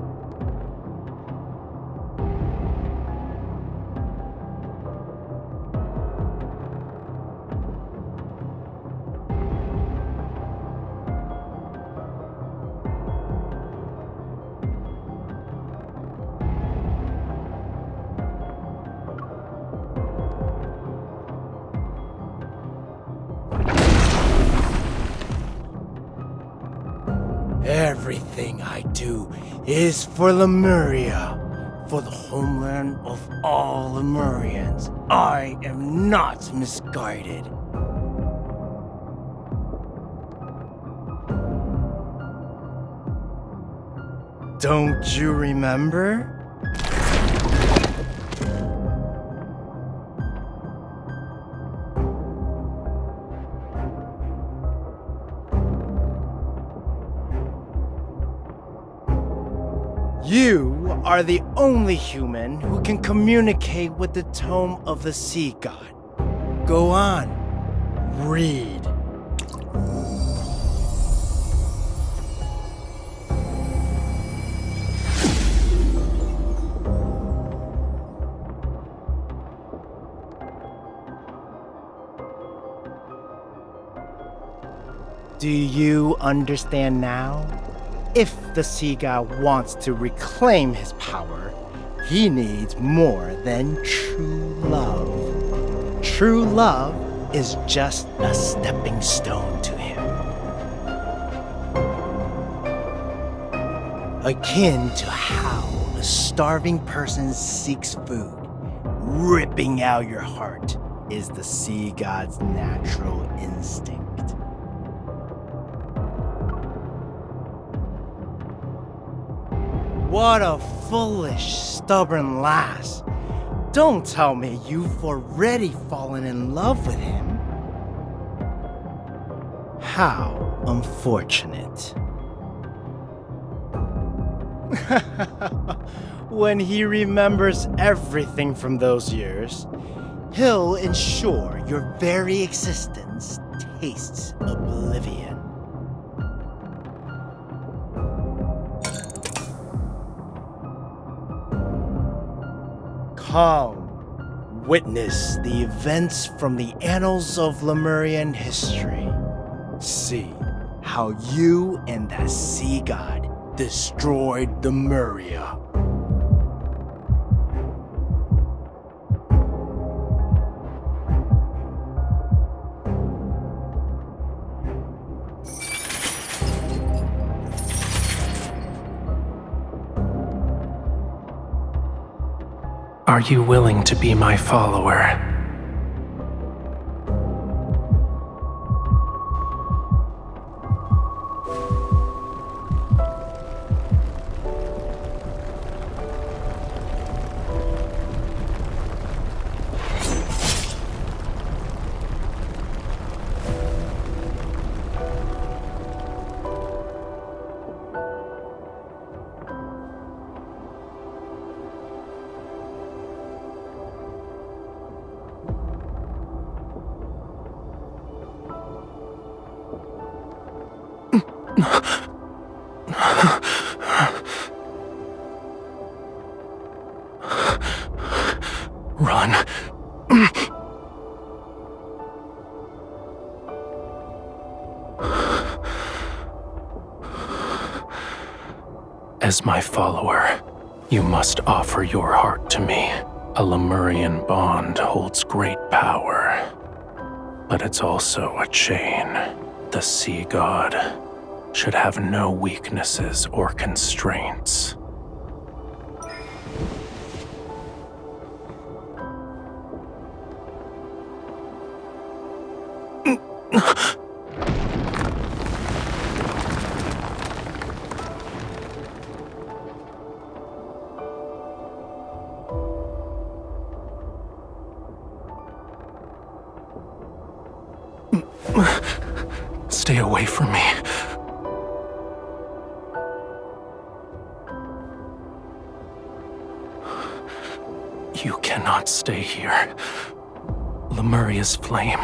Everything I do is for Lemuria, for the homeland of all Lemurians. I am not misguided. Don't you remember? You are the only human who can communicate with the tome of the sea god. Go on, read. Do you understand now? If the sea god wants to reclaim his power, he needs more than true love. True love is just a stepping stone to him. Akin to how a starving person seeks food, ripping out your heart is the sea god's natural instinct. What a foolish, stubborn lass. Don't tell me you've already fallen in love with him. How unfortunate. When he remembers everything from those years, he'll ensure your very existence tastes oblivion. Come, witness the events from the annals of Lemurian history. See how you and that sea god destroyed Lemuria. Are you willing to be my follower? Run. As my follower, you must offer your heart to me. A Lemurian bond holds great power, but it's also a chain. The sea god should have no weaknesses or constraints. Stay away from me. You cannot stay here. Lemuria's flame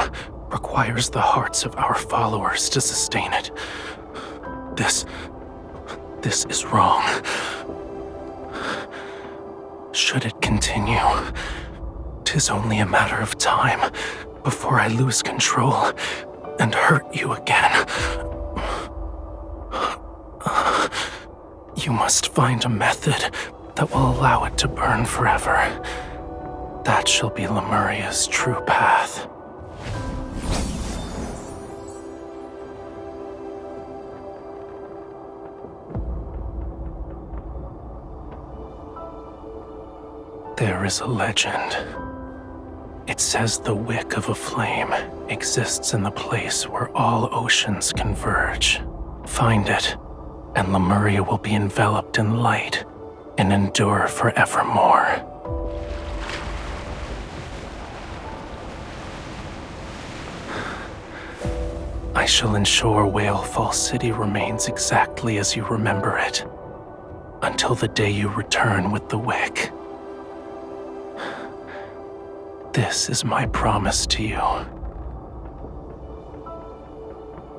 requires the hearts of our followers to sustain it. This is wrong. Should it continue, 'tis only a matter of time before I lose control and hurt you again. You must find a method that will allow it to burn forever. That shall be Lemuria's true path. There is a legend. It says the wick of a flame exists in the place where all oceans converge. Find it, and Lemuria will be enveloped in light and endure forevermore. I shall ensure Whalefall City remains exactly as you remember it, until the day you return with the wick. This is my promise to you.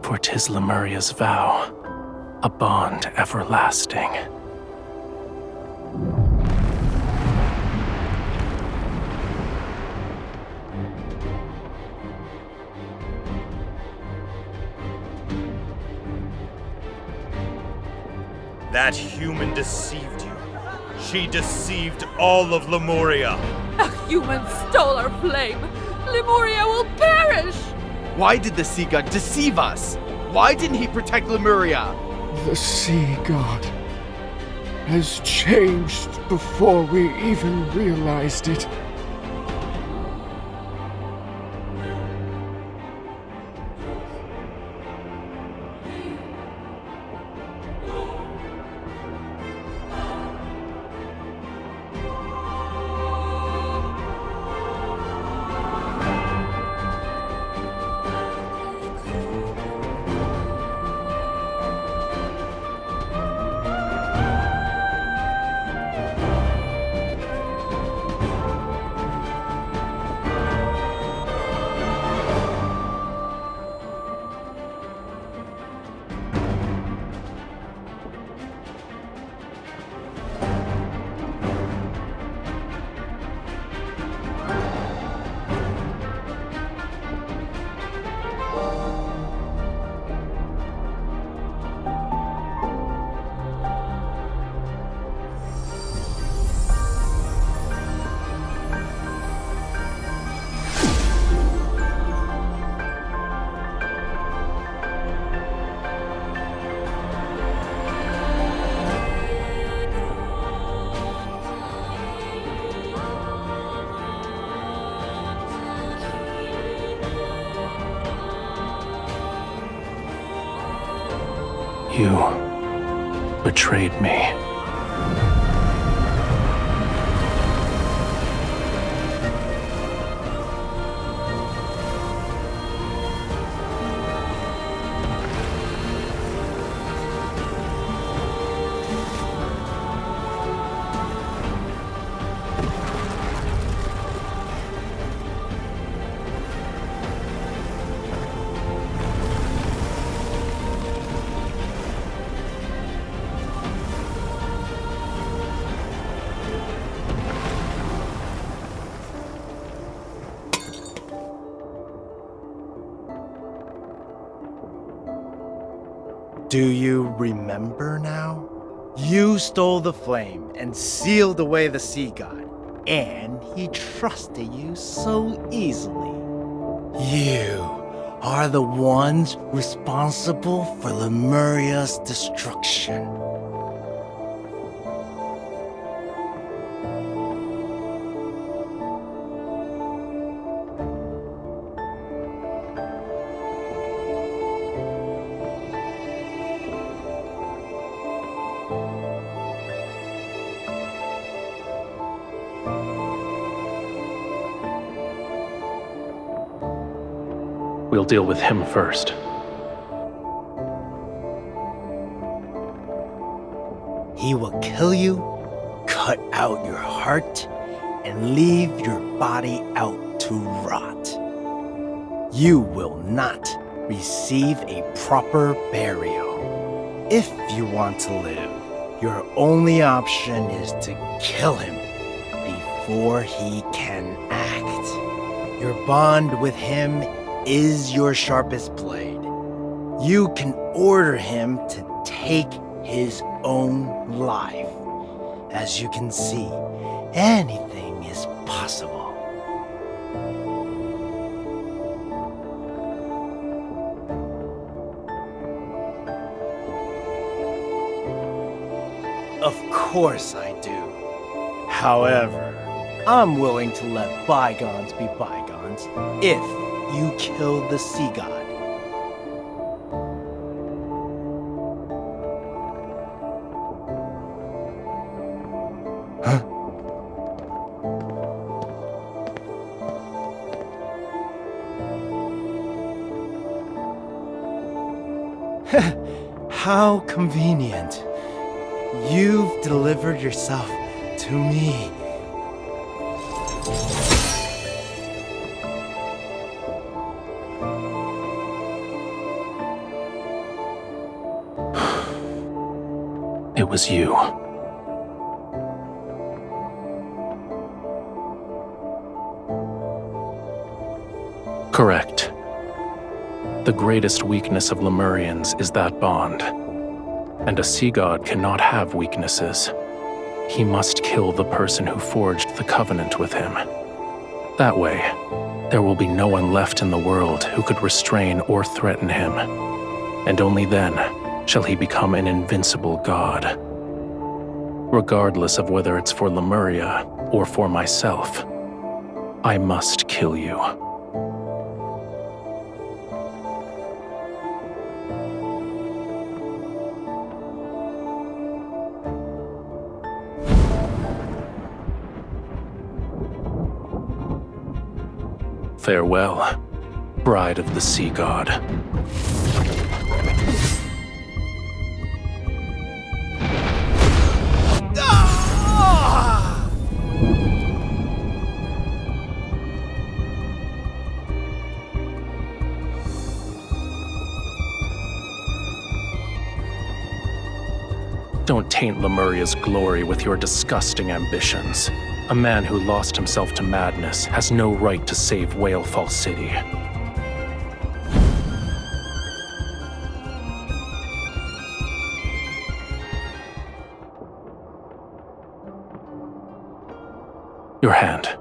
For 'tis Lemuria's vow, a bond everlasting. That human deceived you. She deceived all of Lemuria. A human stole our flame. Lemuria will perish! Why did the sea god deceive us? Why didn't he protect Lemuria? The sea god has changed before we even realized it. You betrayed me. Do you remember now? You stole the flame and sealed away the sea god, and he trusted you so easily. You are the ones responsible for Lemuria's destruction. We'll deal with him first. He will kill you, cut out your heart, and leave your body out to rot. You will not receive a proper burial. If you want to live, your only option is to kill him before he can act. Your bond with him is your sharpest blade. You can order him to take his own life. As you can see, anything is possible. Of course I do. However, I'm willing to let bygones be bygones if you killed the sea god. Huh? How convenient. You've delivered yourself to me. It was you. Correct. The greatest weakness of Lemurians is that bond. And a sea god cannot have weaknesses. he must kill the person who forged the covenant with him. That way, there will be no one left in the world who could restrain or threaten him, and only then shall he become an invincible god. Regardless of whether it's for Lemuria or for myself, I must kill you. Farewell, bride of the sea god. Don't taint Lemuria's glory with your disgusting ambitions. A man who lost himself to madness has no right to save Whalefall City. Your hand.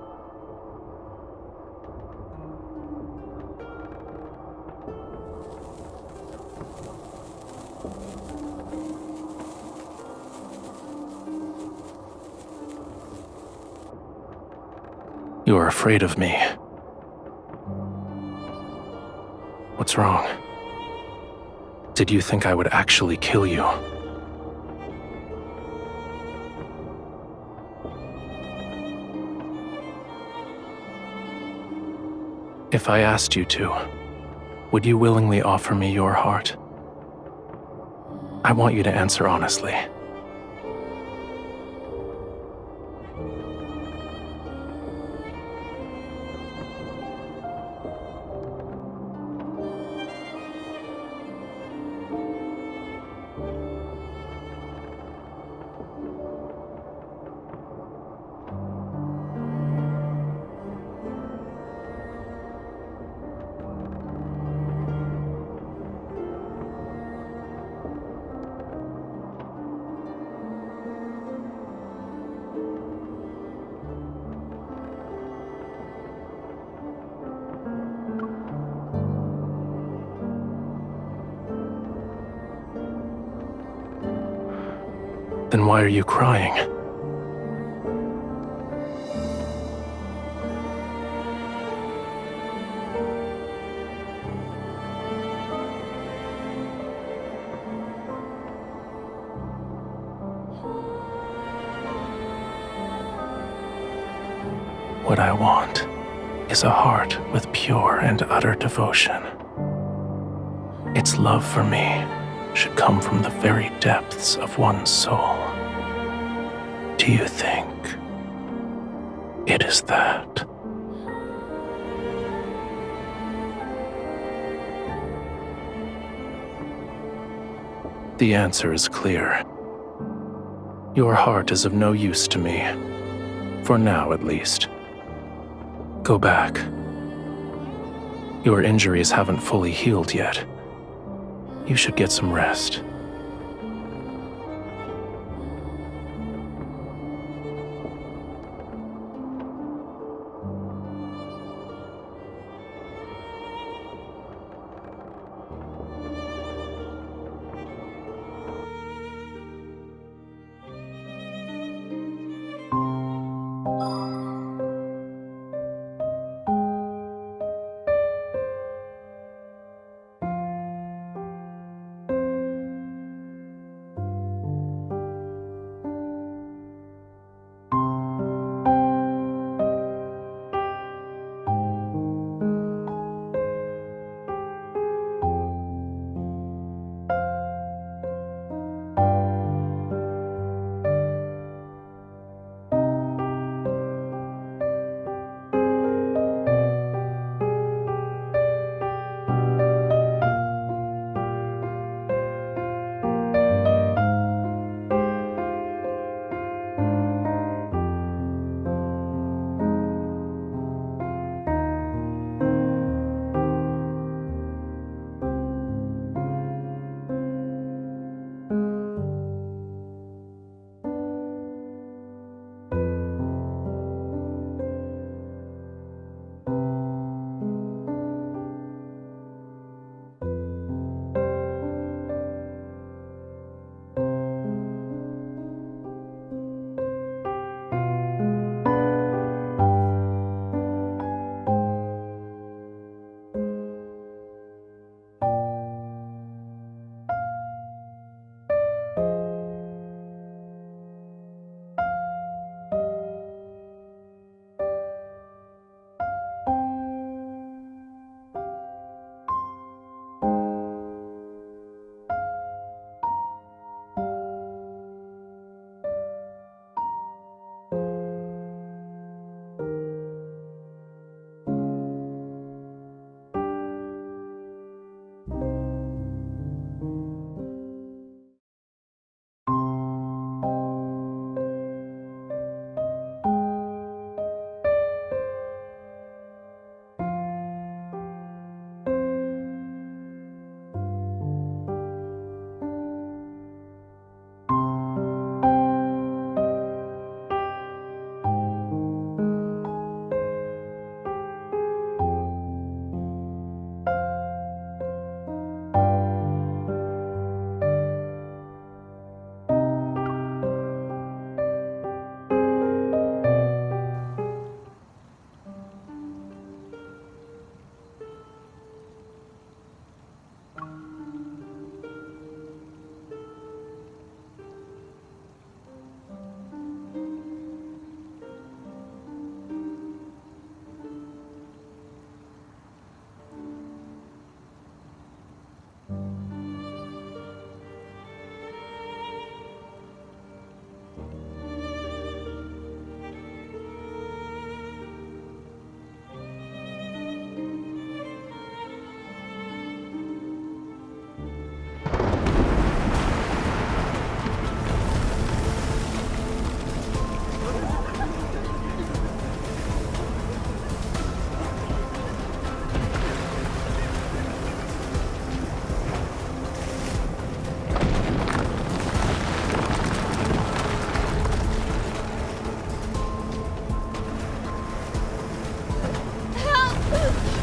You are afraid of me. What's wrong? Did you think I would actually kill you? If I asked you to, would you willingly offer me your heart? I want you to answer honestly. Then why are you crying? What I want is a heart with pure and utter devotion. Its love for me should come from the very depths of one's soul. Do you think it is that? The answer is clear. Your heart is of no use to me, for now at least. Go back. Your injuries haven't fully healed yet. You should get some rest.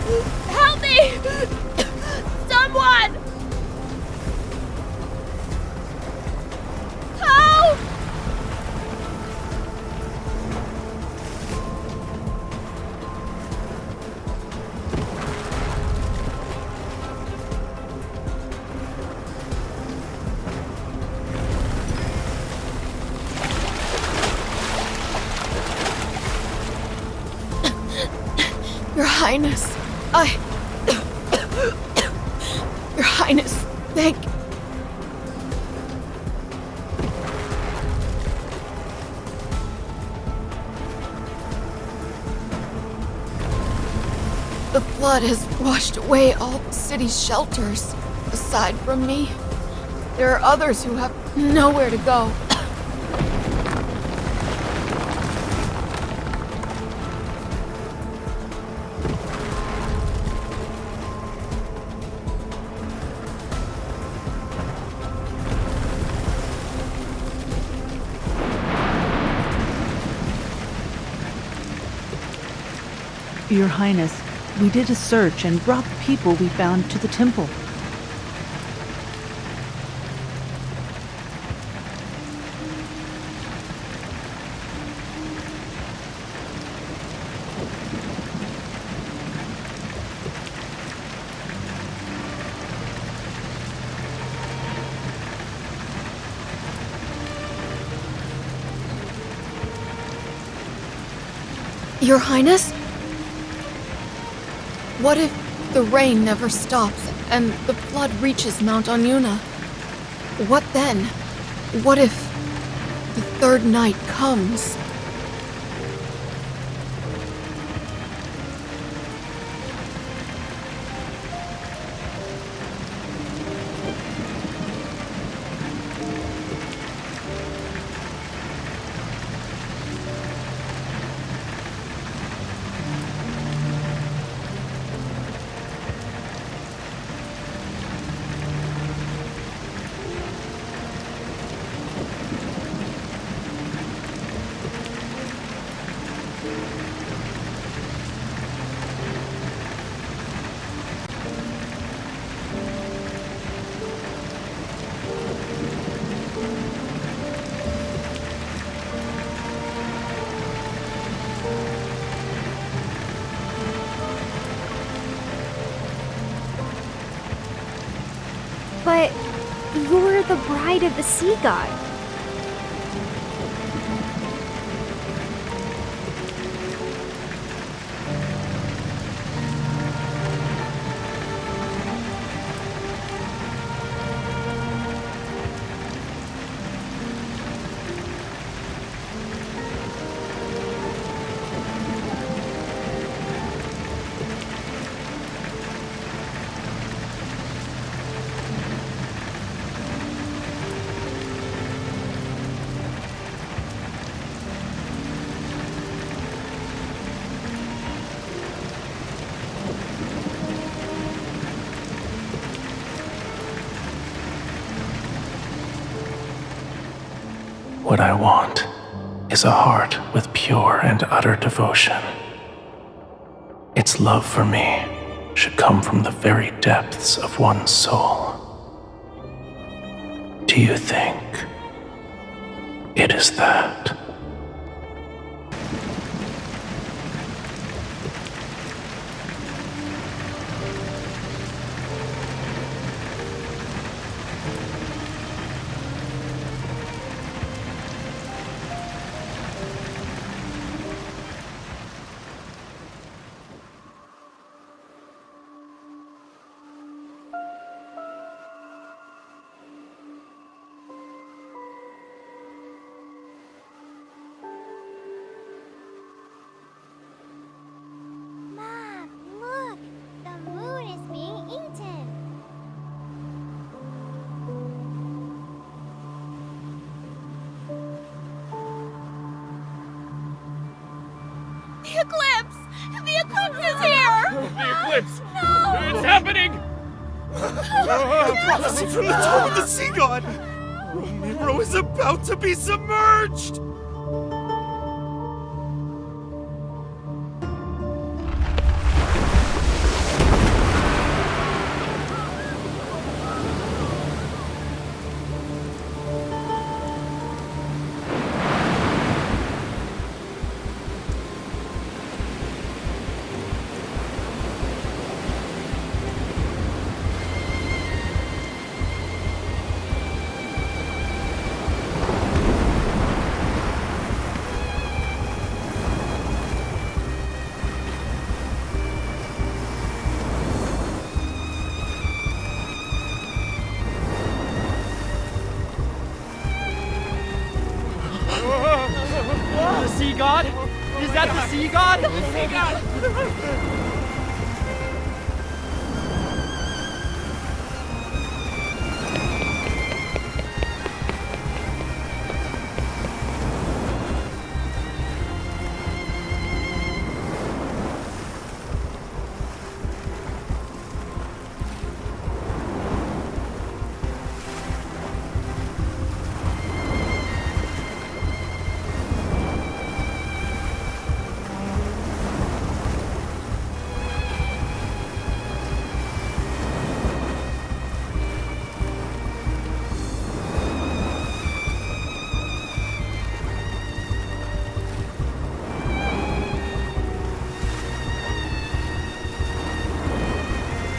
Help me! Someone! Help! Your Highness, Your Highness, thank... The flood has washed away all the city's shelters. Aside from me, there are others who have nowhere to go. Your Highness, we did a search and brought the people we found to the temple. Your Highness? What if the rain never stops and the flood reaches Mount Anyuna? What then? What if the third night comes? But you're the bride of the sea god. What I want is a heart with pure and utter devotion. Its love for me should come from the very depths of one's soul. Do you think it is that? The eclipse! The eclipse is here! The eclipse! No! It's happening! Prophecy from the top of the sea god! Romirro is about to be submerged! God? Is that the sea god? The sea god!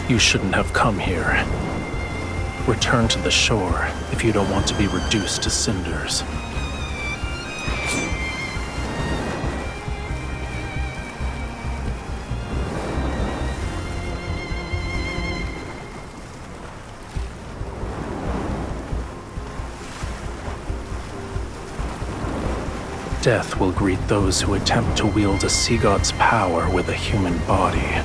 You shouldn't have come here. Return to the shore if you don't want to be reduced to cinders. Death will greet those who attempt to wield a sea god's power with a human body.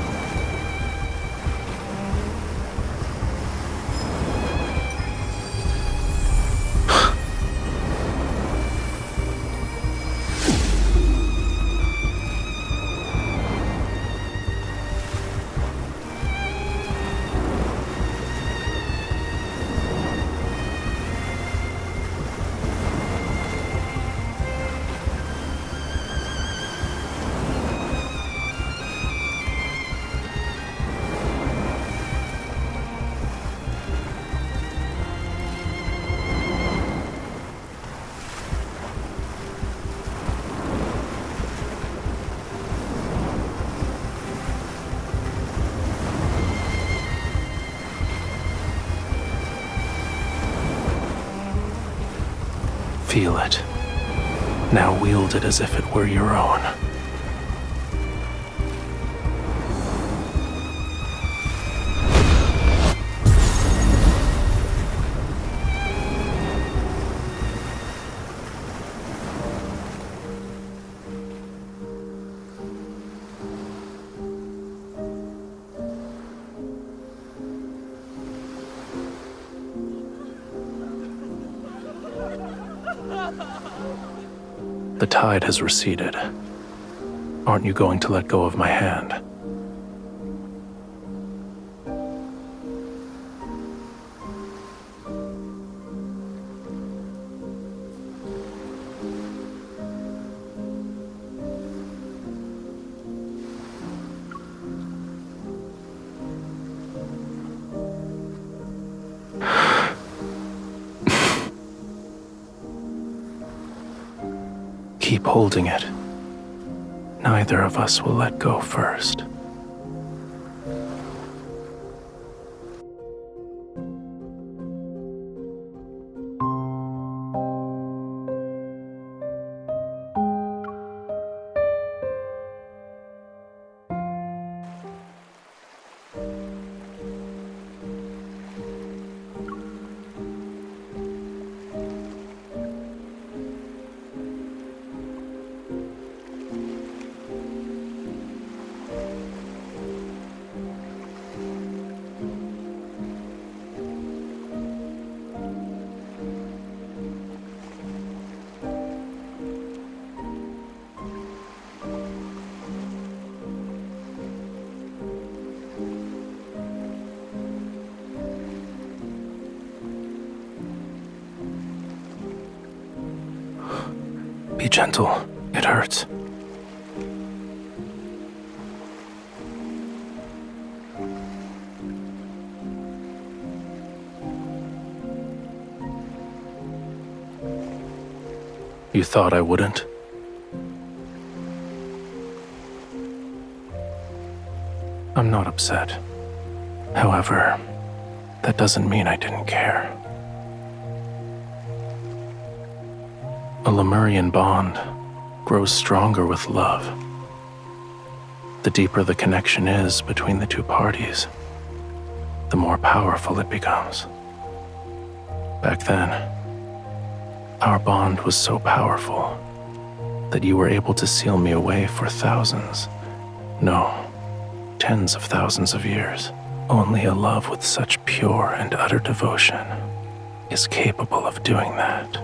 Feel it. Now wield it as if it were your own. The tide has receded. Aren't you going to let go of my hand? Keep holding it. Neither of us will let go first. Be gentle. It hurts. You thought I wouldn't? I'm not upset. However, that doesn't mean I didn't care. A Lemurian bond grows stronger with love. The deeper the connection is between the two parties, the more powerful it becomes. Back then, our bond was so powerful that you were able to seal me away for thousands, no, tens of thousands of years. Only a love with such pure and utter devotion is capable of doing that.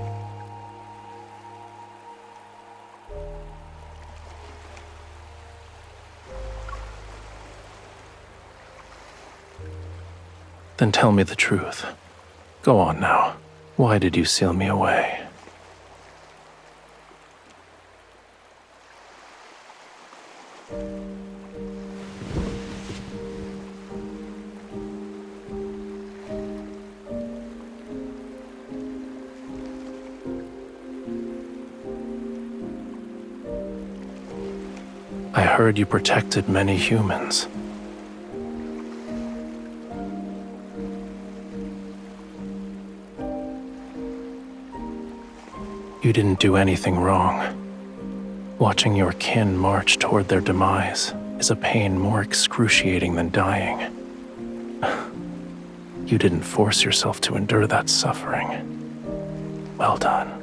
Then tell me the truth. Go on now. Why did you seal me away? I heard you protected many humans. You didn't do anything wrong. Watching your kin march toward their demise is a pain more excruciating than dying. You didn't force yourself to endure that suffering. Well done.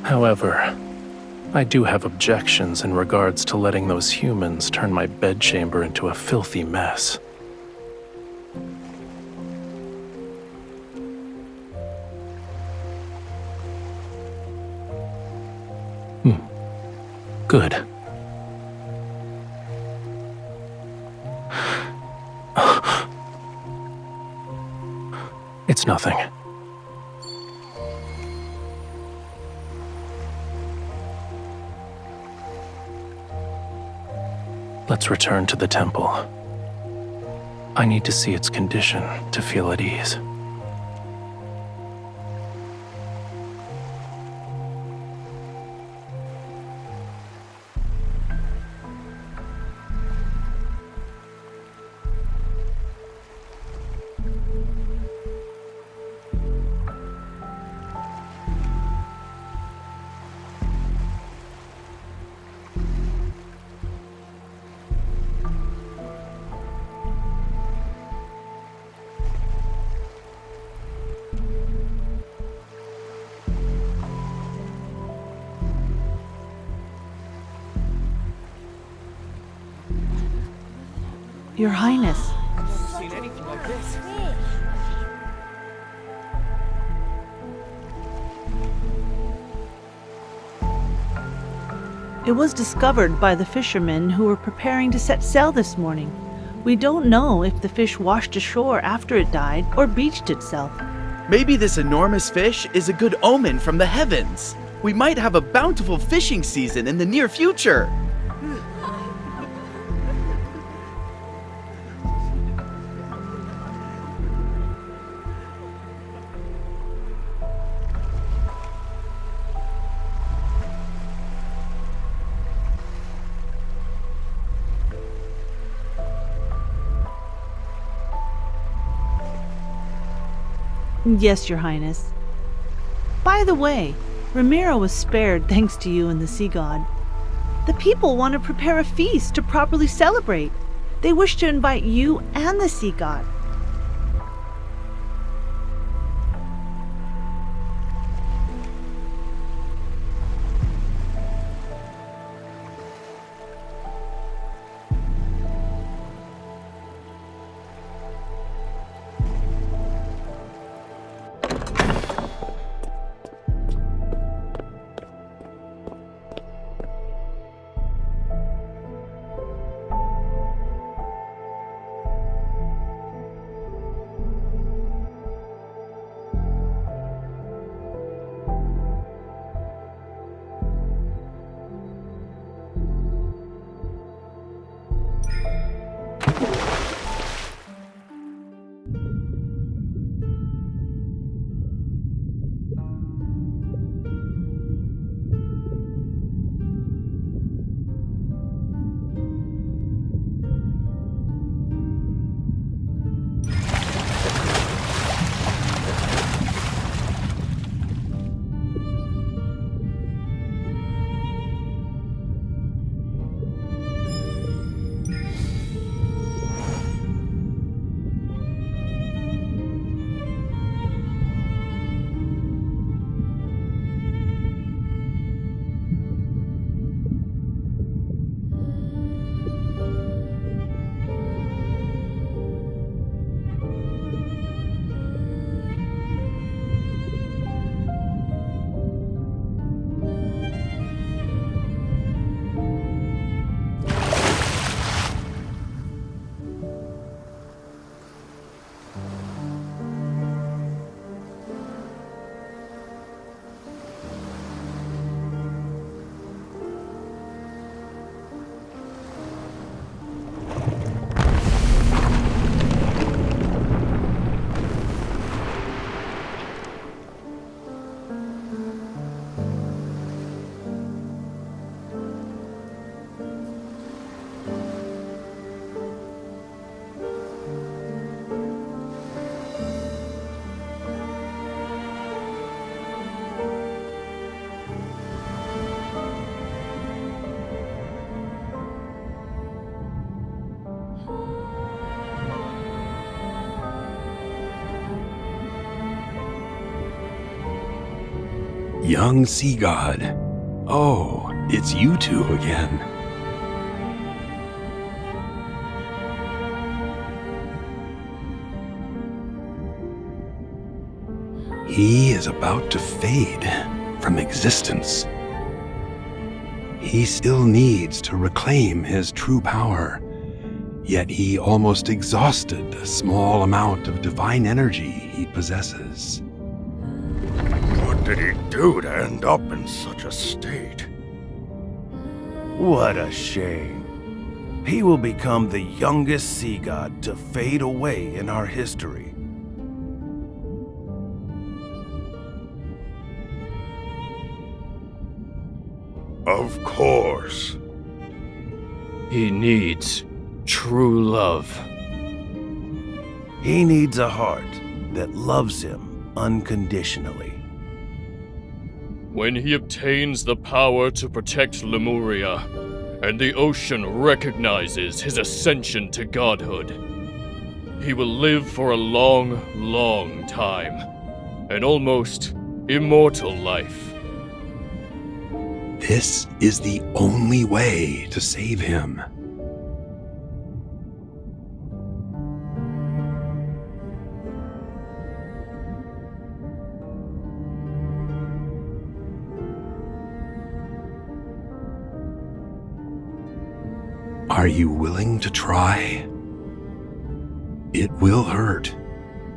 However, I do have objections in regards to letting those humans turn my bedchamber into a filthy mess. Good. It's nothing. Let's return to the temple. I need to see its condition to feel at ease. Your Highness. I've never seen anything like this. It was discovered by the fishermen who were preparing to set sail this morning. We don't know if the fish washed ashore after it died or beached itself. Maybe this enormous fish is a good omen from the heavens. We might have a bountiful fishing season in the near future. Yes, Your Highness. By the way, Romirro was spared thanks to you and the sea god. The people want to prepare a feast to properly celebrate. They wish to invite you and the sea god. Young sea god. Oh, it's you two again. He is about to fade from existence. He still needs to reclaim his true power, yet he almost exhausted the small amount of divine energy he possesses. What did he do to end up in such a state? What a shame. He will become the youngest sea god to fade away in our history. Of course. He needs true love. He needs a heart that loves him unconditionally. When he obtains the power to protect Lemuria, and the ocean recognizes his ascension to godhood, he will live for a long, long time. An almost immortal life. This is the only way to save him. Are you willing to try? It will hurt.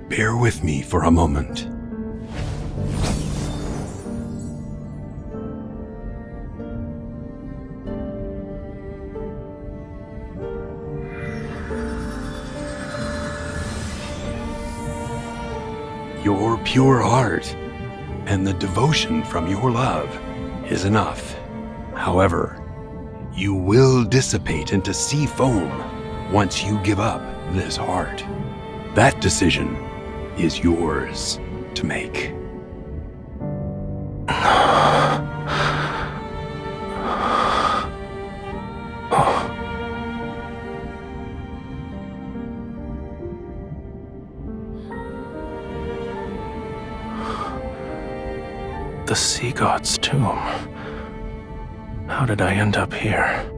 Bear with me for a moment. Your pure heart and the devotion from your love is enough. However, you will dissipate into sea foam once you give up this heart. That decision is yours to make. The sea god's tomb. How did I end up here?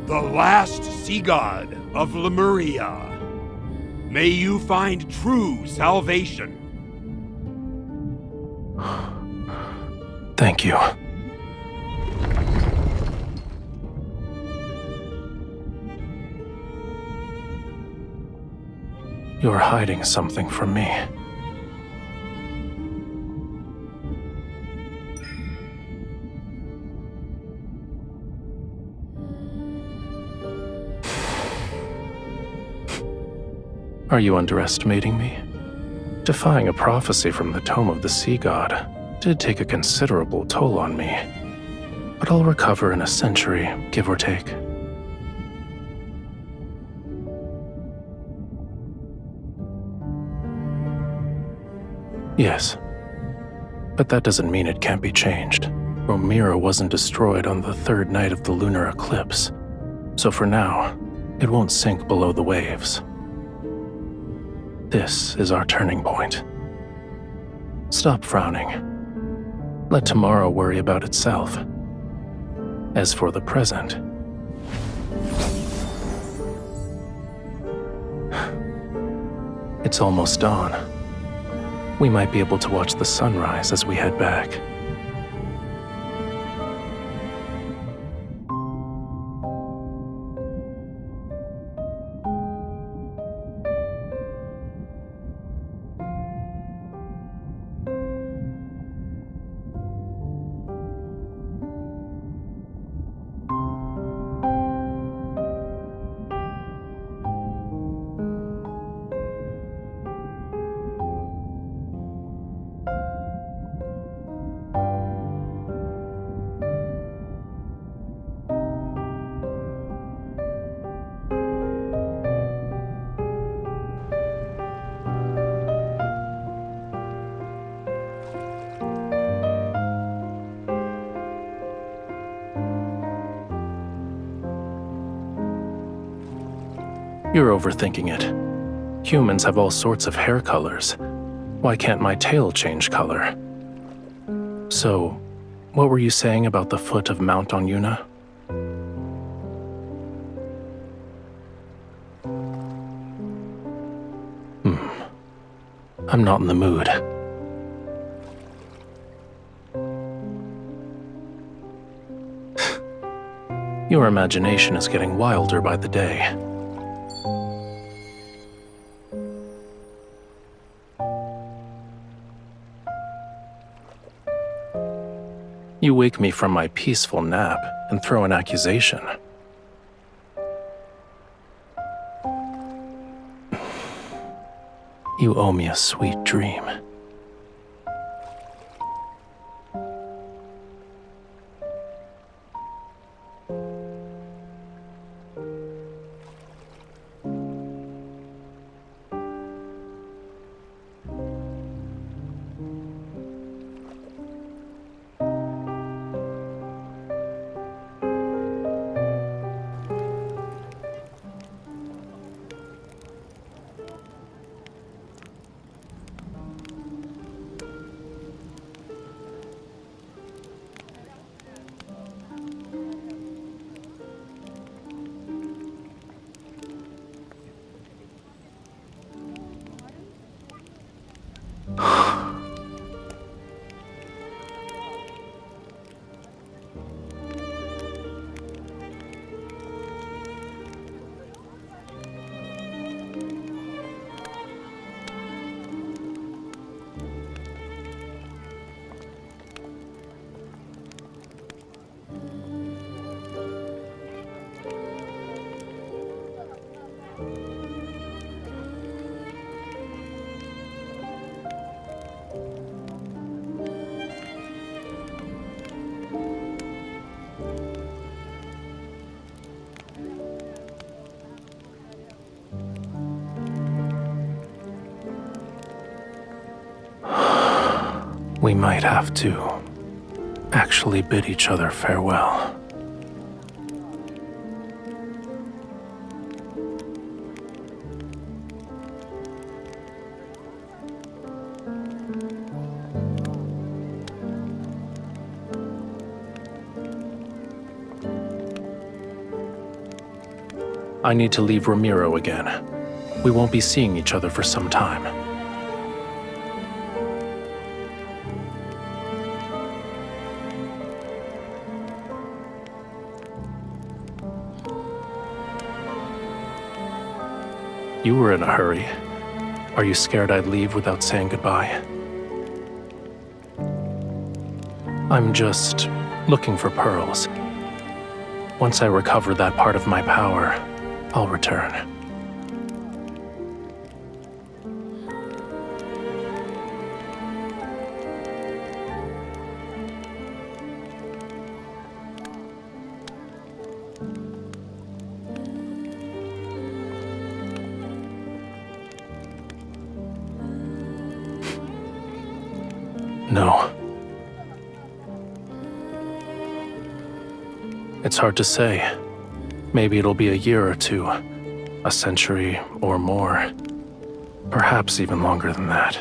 The last sea god of Lemuria. May you find true salvation. Thank you. You're hiding something from me. Are you underestimating me? Defying a prophecy from the Tome of the Sea God did take a considerable toll on me, but I'll recover in a century, give or take. Yes, but that doesn't mean it can't be changed. Romirro wasn't destroyed on the third night of the lunar eclipse, so for now, it won't sink below the waves. This is our turning point. Stop frowning. Let tomorrow worry about itself. As for the present, it's almost dawn. We might be able to watch the sunrise as we head back. You're overthinking it. Humans have all sorts of hair colors. Why can't my tail change color? So, what were you saying about the foot of Mount Onyuna? I'm not in the mood. Your imagination is getting wilder by the day. You wake me from my peaceful nap and throw an accusation. You owe me a sweet dream. We might have to actually bid each other farewell. I need to leave Romirro again. We won't be seeing each other for some time. You were in a hurry. Are you scared I'd leave without saying goodbye? I'm just looking for pearls. Once I recover that part of my power, I'll return. No. It's hard to say. Maybe it'll be a year or two, a century or more. Perhaps even longer than that.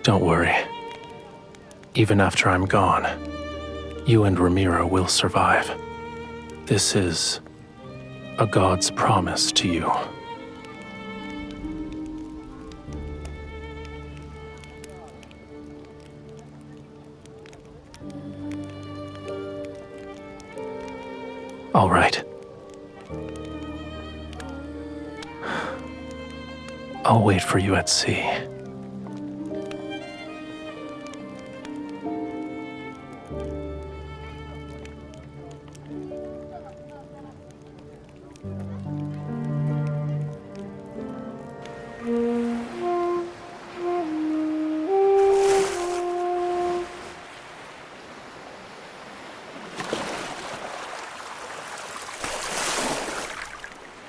Don't worry. Even after I'm gone, you and Romirro will survive. This is a god's promise to you. All right. I'll wait for you at sea.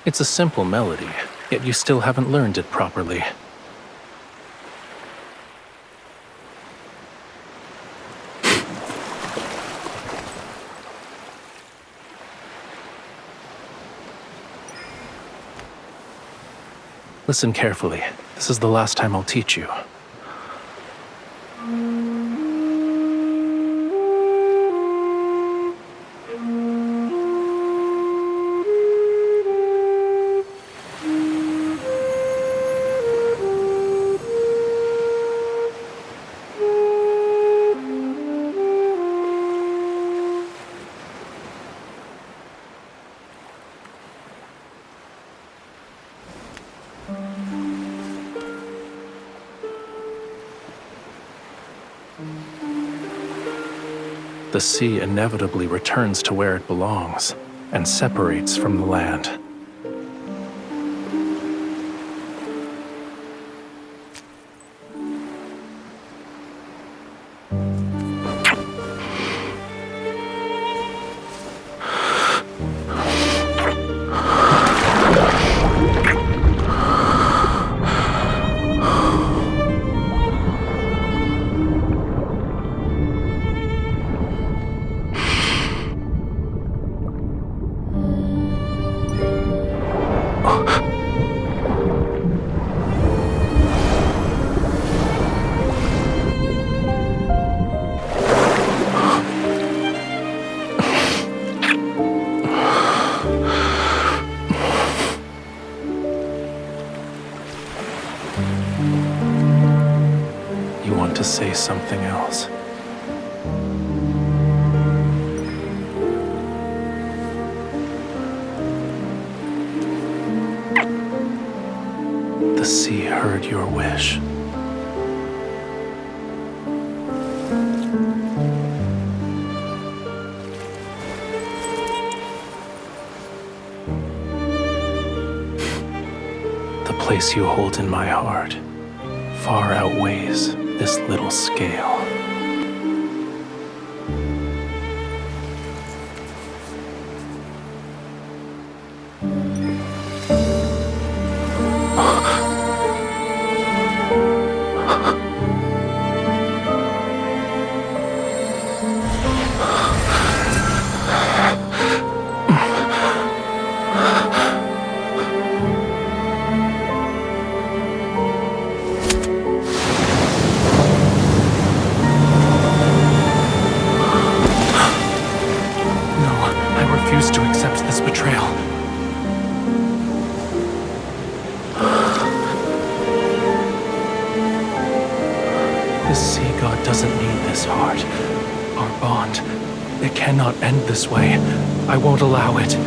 It's a simple melody, yet you still haven't learned it properly. Listen carefully. This is the last time I'll teach you. The sea inevitably returns to where it belongs and separates from the land. You want to say something else? The sea heard your wish. The place you hold in my heart far outweighs this little scale. To accept this betrayal. The sea god doesn't need this heart. Our bond, it cannot end this way. I won't allow it.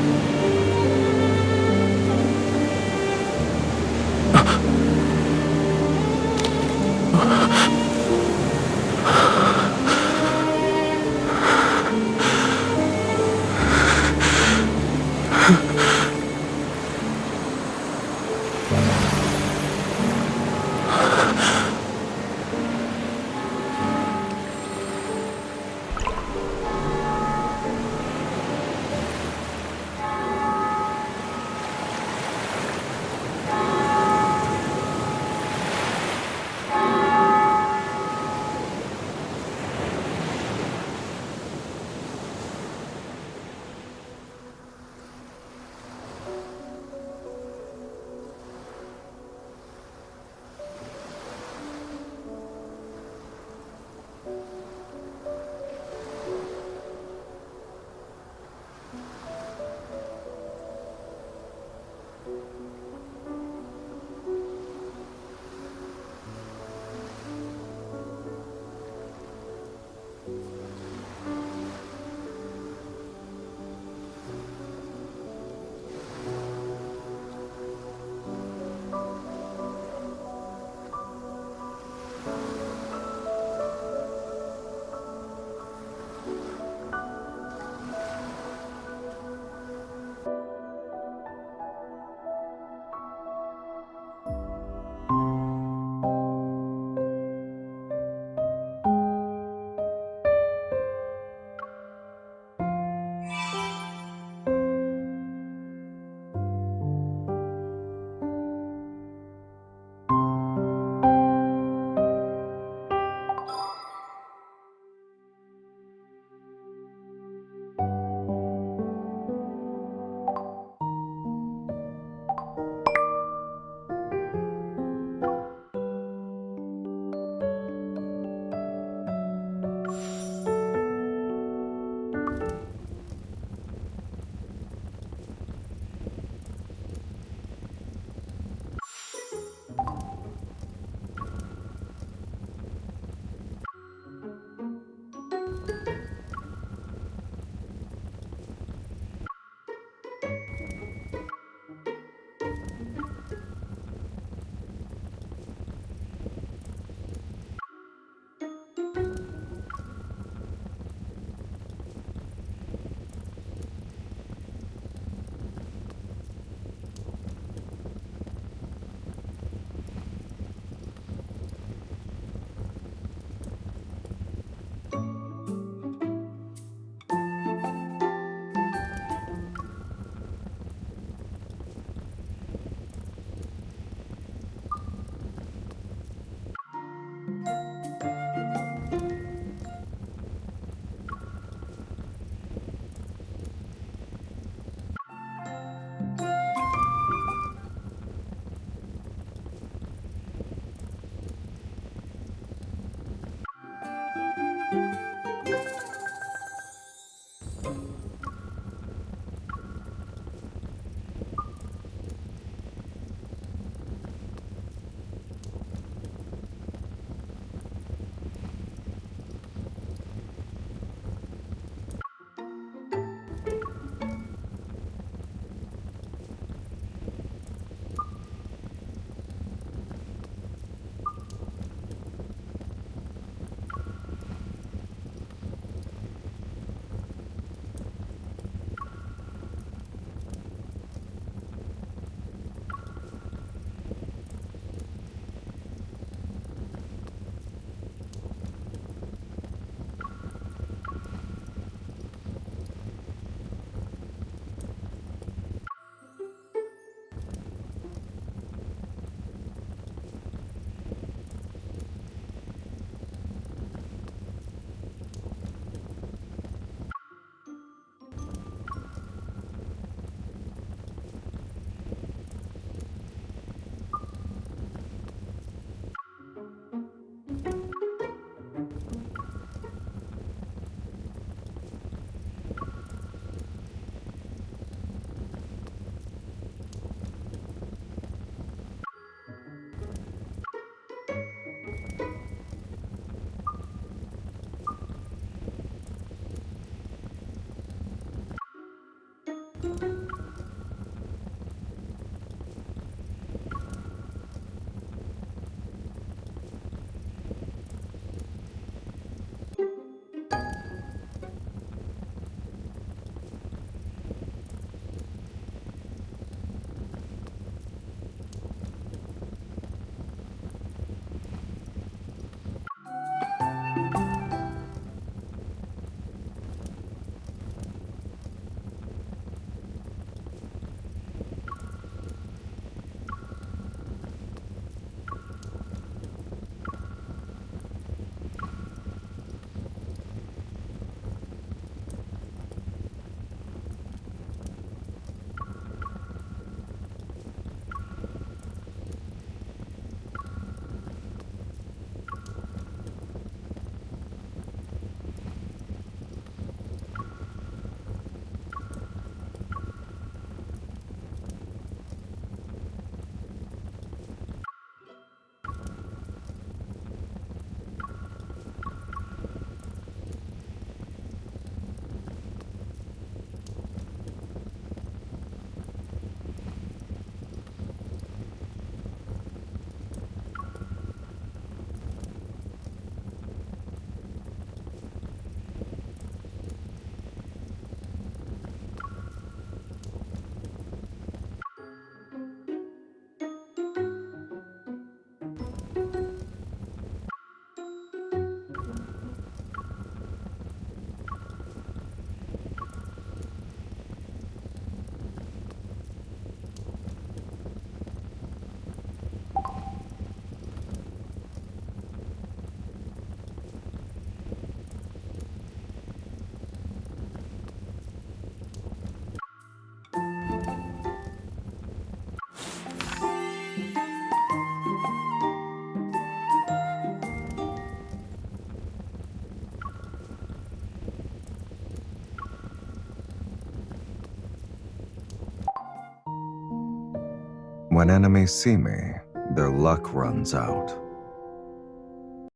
When enemies see me, their luck runs out.